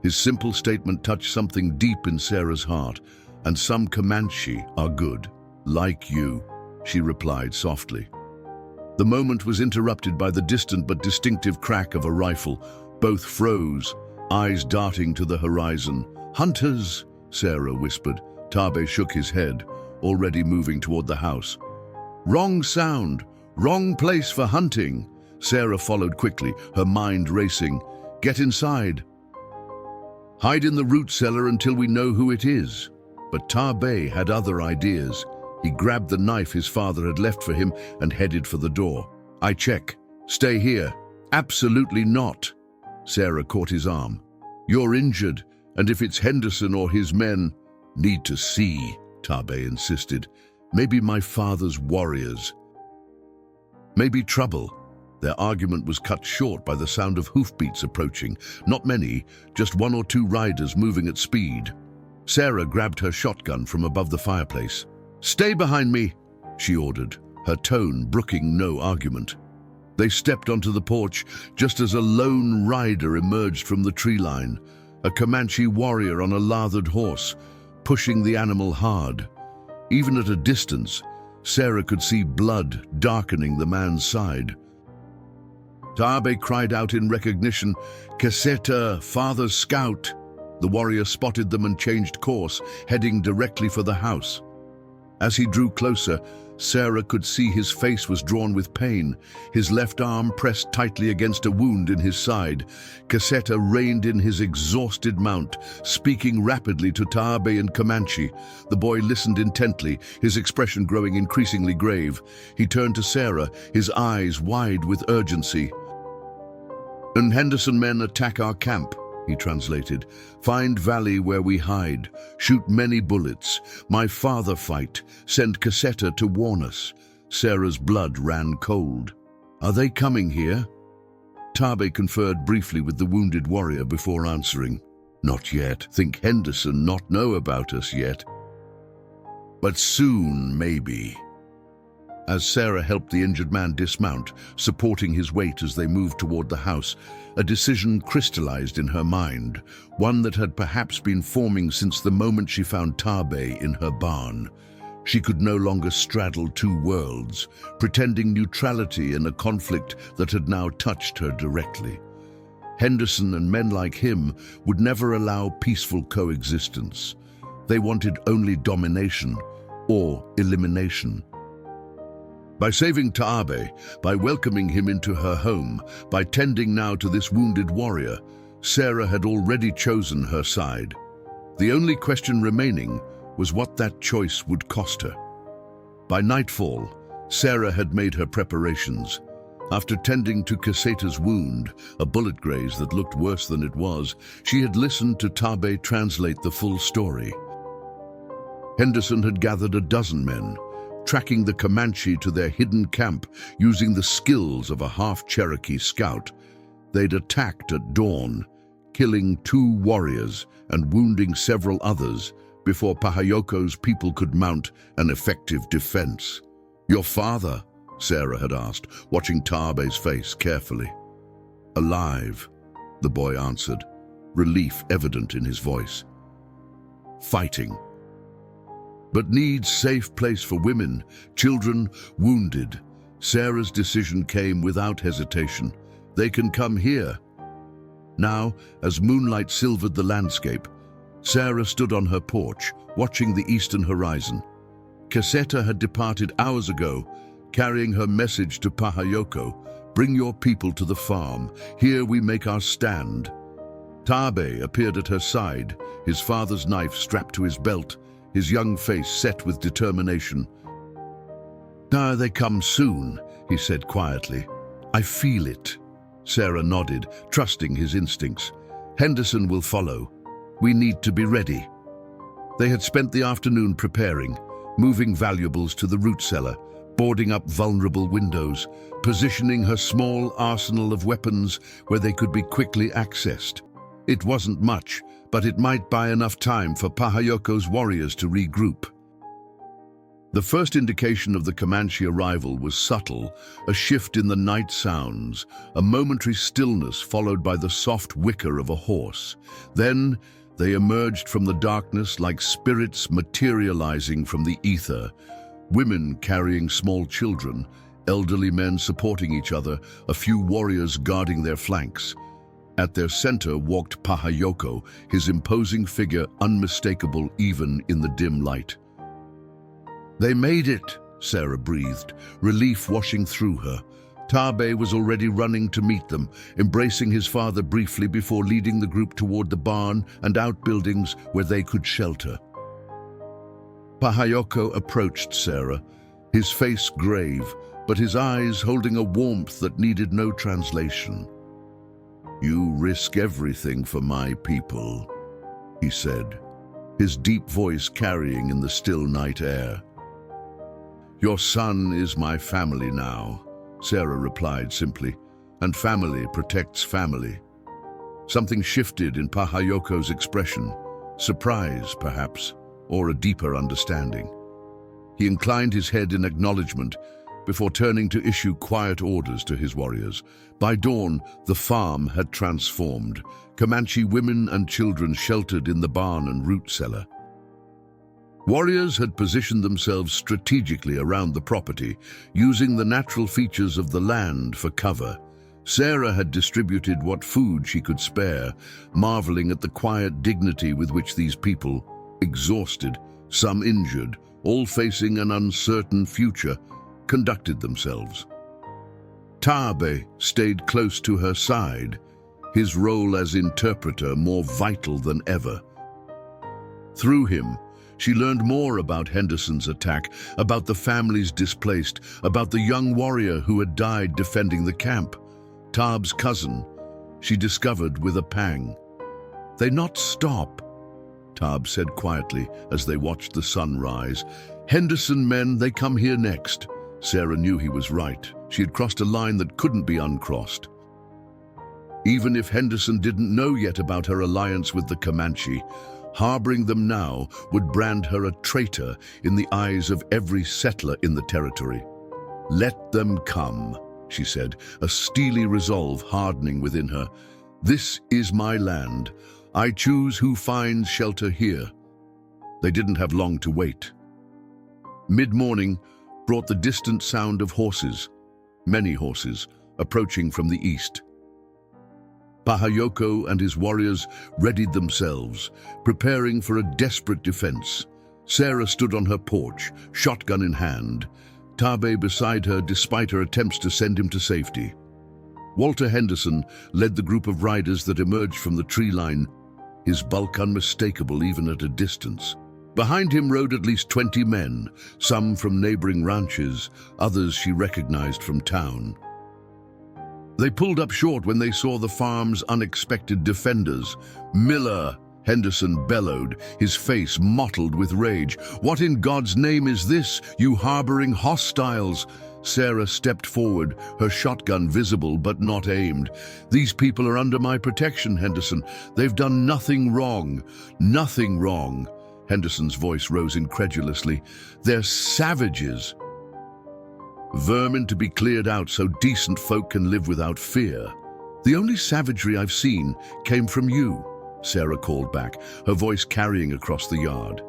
His simple statement touched something deep in Sarah's heart. "And some Comanche are good, like you," she replied softly. The moment was interrupted by the distant but distinctive crack of a rifle. Both froze, eyes darting to the horizon. "Hunters," Sarah whispered. Tabe shook his head, already moving toward the house. "Wrong sound, wrong place for hunting." Sarah followed quickly, her mind racing. "Get inside. Hide in the root cellar until we know who it is." But Tabe had other ideas. He grabbed the knife his father had left for him and headed for the door. "I check. Stay here." "Absolutely not." Sarah caught his arm. "You're injured, and if it's Henderson or his men—" "Need to see," Tabe insisted. "Maybe my father's warriors. Maybe trouble." Their argument was cut short by the sound of hoofbeats approaching. Not many, just one or two riders moving at speed. Sarah grabbed her shotgun from above the fireplace. "Stay behind me," she ordered, her tone brooking no argument. They stepped onto the porch just as a lone rider emerged from the tree line, a Comanche warrior on a lathered horse, pushing the animal hard. Even at a distance, Sarah could see blood darkening the man's side. Tabe cried out in recognition, "Caseta, father's scout!" The warrior spotted them and changed course, heading directly for the house. As he drew closer, Sarah could see his face was drawn with pain, his left arm pressed tightly against a wound in his side. Caseta reined in his exhausted mount, speaking rapidly to Tabe in Comanche. The boy listened intently, his expression growing increasingly grave. He turned to Sarah, his eyes wide with urgency. "And Henderson men attack our camp," he translated. "Find valley where we hide. Shoot many bullets. My father fight. Send Caseta to warn us." Sarah's blood ran cold. "Are they coming here?" Tabe conferred briefly with the wounded warrior before answering. "Not yet. Think Henderson not know about us yet. But soon, maybe." As Sarah helped the injured man dismount, supporting his weight as they moved toward the house, a decision crystallized in her mind, one that had perhaps been forming since the moment she found Tabe in her barn. She could no longer straddle two worlds, pretending neutrality in a conflict that had now touched her directly. Henderson and men like him would never allow peaceful coexistence. They wanted only domination or elimination. By saving Tabe, by welcoming him into her home, by tending now to this wounded warrior, Sarah had already chosen her side. The only question remaining was what that choice would cost her. By nightfall, Sarah had made her preparations. After tending to Caseta's wound, a bullet graze that looked worse than it was, she had listened to Tabe translate the full story. Henderson had gathered a dozen men, tracking the Comanche to their hidden camp using the skills of a half-Cherokee scout. They'd attacked at dawn, killing 2 warriors and wounding several others before Pahayoko's people could mount an effective defense. "Your father?" Sarah had asked, watching Tabe's face carefully. "Alive," the boy answered, relief evident in his voice. "Fighting. But needs safe place for women, children, wounded." Sarah's decision came without hesitation. "They can come here." Now, as moonlight silvered the landscape, Sarah stood on her porch, watching the eastern horizon. Caseta had departed hours ago, carrying her message to Pahayoko, "Bring your people to the farm. Here we make our stand." Tabe appeared at her side, his father's knife strapped to his belt, his young face set with determination. "Ah, they come soon," he said quietly. "I feel it." Sarah nodded, trusting his instincts. "Henderson will follow. We need to be ready." They had spent the afternoon preparing, moving valuables to the root cellar, boarding up vulnerable windows, positioning her small arsenal of weapons where they could be quickly accessed. It wasn't much, but it might buy enough time for Pahayoko's warriors to regroup. The first indication of the Comanche arrival was subtle, a shift in the night sounds, a momentary stillness followed by the soft whicker of a horse. Then they emerged from the darkness like spirits materializing from the ether, women carrying small children, elderly men supporting each other, a few warriors guarding their flanks. At their center walked Pahayoko, his imposing figure unmistakable even in the dim light. "They made it," Sarah breathed, relief washing through her. Tabe was already running to meet them, embracing his father briefly before leading the group toward the barn and outbuildings where they could shelter. Pahayoko approached Sarah, his face grave, but his eyes holding a warmth that needed no translation. "You risk everything for my people," he said, his deep voice carrying in the still night air. "Your son is my family now," Sarah replied simply, "and family protects family." Something shifted in Pahayoko's expression, surprise perhaps, or a deeper understanding. He inclined his head in acknowledgement before turning to issue quiet orders to his warriors. By dawn, the farm had transformed, Comanche women and children sheltered in the barn and root cellar. Warriors had positioned themselves strategically around the property, using the natural features of the land for cover. Sarah had distributed what food she could spare, marveling at the quiet dignity with which these people, exhausted, some injured, all facing an uncertain future, conducted themselves. Tabe stayed close to her side, his role as interpreter more vital than ever. Through him, she learned more about Henderson's attack, about the families displaced, about the young warrior who had died defending the camp. Tabe's cousin, she discovered with a pang. "They not stop," Tabe said quietly as they watched the sun rise. "Henderson men, they come here next." Sarah knew he was right. She had crossed a line that couldn't be uncrossed. Even if Henderson didn't know yet about her alliance with the Comanche, harboring them now would brand her a traitor in the eyes of every settler in the territory. "Let them come," she said, a steely resolve hardening within her. "This is my land. I choose who finds shelter here." They didn't have long to wait. Mid-morning brought the distant sound of horses, many horses, approaching from the east. Pahayoko and his warriors readied themselves, preparing for a desperate defense. Sarah stood on her porch, shotgun in hand, Tabe beside her despite her attempts to send him to safety. Walter Henderson led the group of riders that emerged from the tree line, his bulk unmistakable even at a distance. Behind him rode at least 20 men, some from neighboring ranches, others she recognized from town. They pulled up short when they saw the farm's unexpected defenders. "Miller!" Henderson bellowed, his face mottled with rage. "What in God's name is this, you harboring hostiles?" Sarah stepped forward, her shotgun visible but not aimed. "These people are under my protection, Henderson. They've done nothing wrong. Nothing wrong." Henderson's voice rose incredulously. "They're savages. Vermin to be cleared out so decent folk can live without fear. The only savagery I've seen came from you," Sarah called back, her voice carrying across the yard.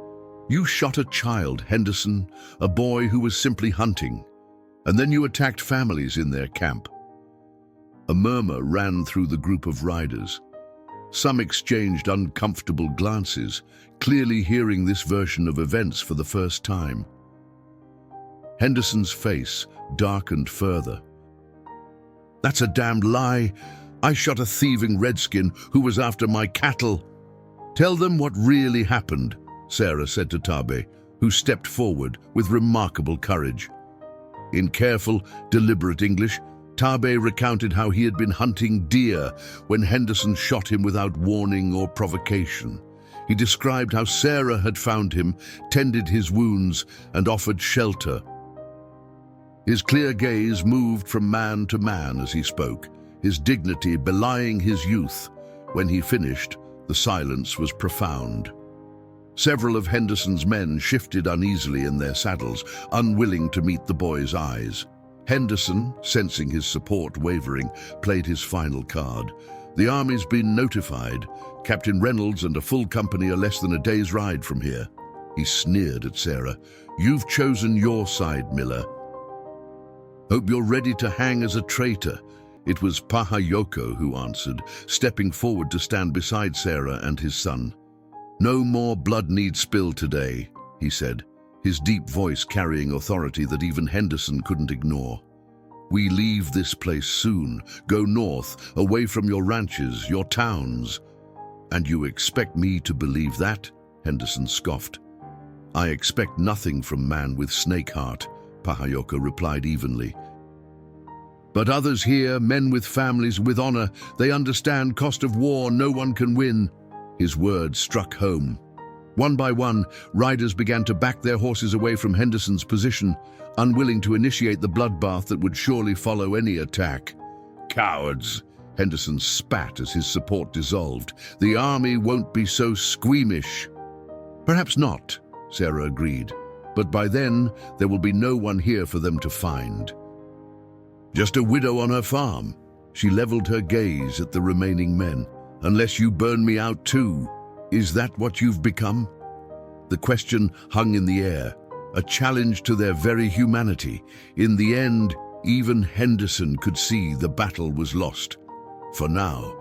"You shot a child, Henderson, a boy who was simply hunting, and then you attacked families in their camp." A murmur ran through the group of riders. Some exchanged uncomfortable glances, clearly hearing this version of events for the first time. Henderson's face darkened further. "That's a damned lie. I shot a thieving redskin who was after my cattle." "Tell them what really happened," Sarah said to Tabe, who stepped forward with remarkable courage. In careful, deliberate English, Tabe recounted how he had been hunting deer when Henderson shot him without warning or provocation. He described how Sarah had found him, tended his wounds, and offered shelter. His clear gaze moved from man to man as he spoke, his dignity belying his youth. When he finished, the silence was profound. Several of Henderson's men shifted uneasily in their saddles, unwilling to meet the boy's eyes. Henderson, sensing his support wavering, played his final card. "The army's been notified. Captain Reynolds and a full company are less than a day's ride from here." He sneered at Sarah. "You've chosen your side, Miller. Hope you're ready to hang as a traitor." It was Pahayoko who answered, stepping forward to stand beside Sarah and his son. "No more blood need spill today," he said, his deep voice carrying authority that even Henderson couldn't ignore. "We leave this place soon, go north, away from your ranches, your towns." "And you expect me to believe that?" Henderson scoffed. "I expect nothing from man with snake heart," Pahayoko replied evenly. "But others here, men with families, with honor, they understand cost of war, no one can win." His words struck home. One by one, riders began to back their horses away from Henderson's position, unwilling to initiate the bloodbath that would surely follow any attack. "Cowards!" Henderson spat as his support dissolved. "The army won't be so squeamish." "Perhaps not," Sarah agreed. "But by then, there will be no one here for them to find." "Just a widow on her farm." She leveled her gaze at the remaining men. "Unless you burn me out too. Is that what you've become?" The question hung in the air, a challenge to their very humanity. In the end, even Henderson could see the battle was lost. For now.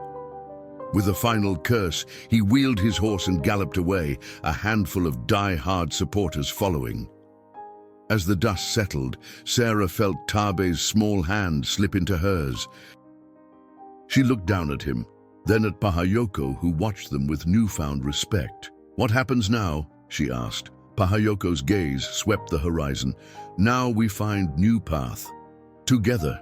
With a final curse, he wheeled his horse and galloped away, a handful of die-hard supporters following. As the dust settled, Sarah felt Tabe's small hand slip into hers. She looked down at him, then at Pahayoko, who watched them with newfound respect. "What happens now?" she asked. Pahayoko's gaze swept the horizon. "Now we find new path. Together."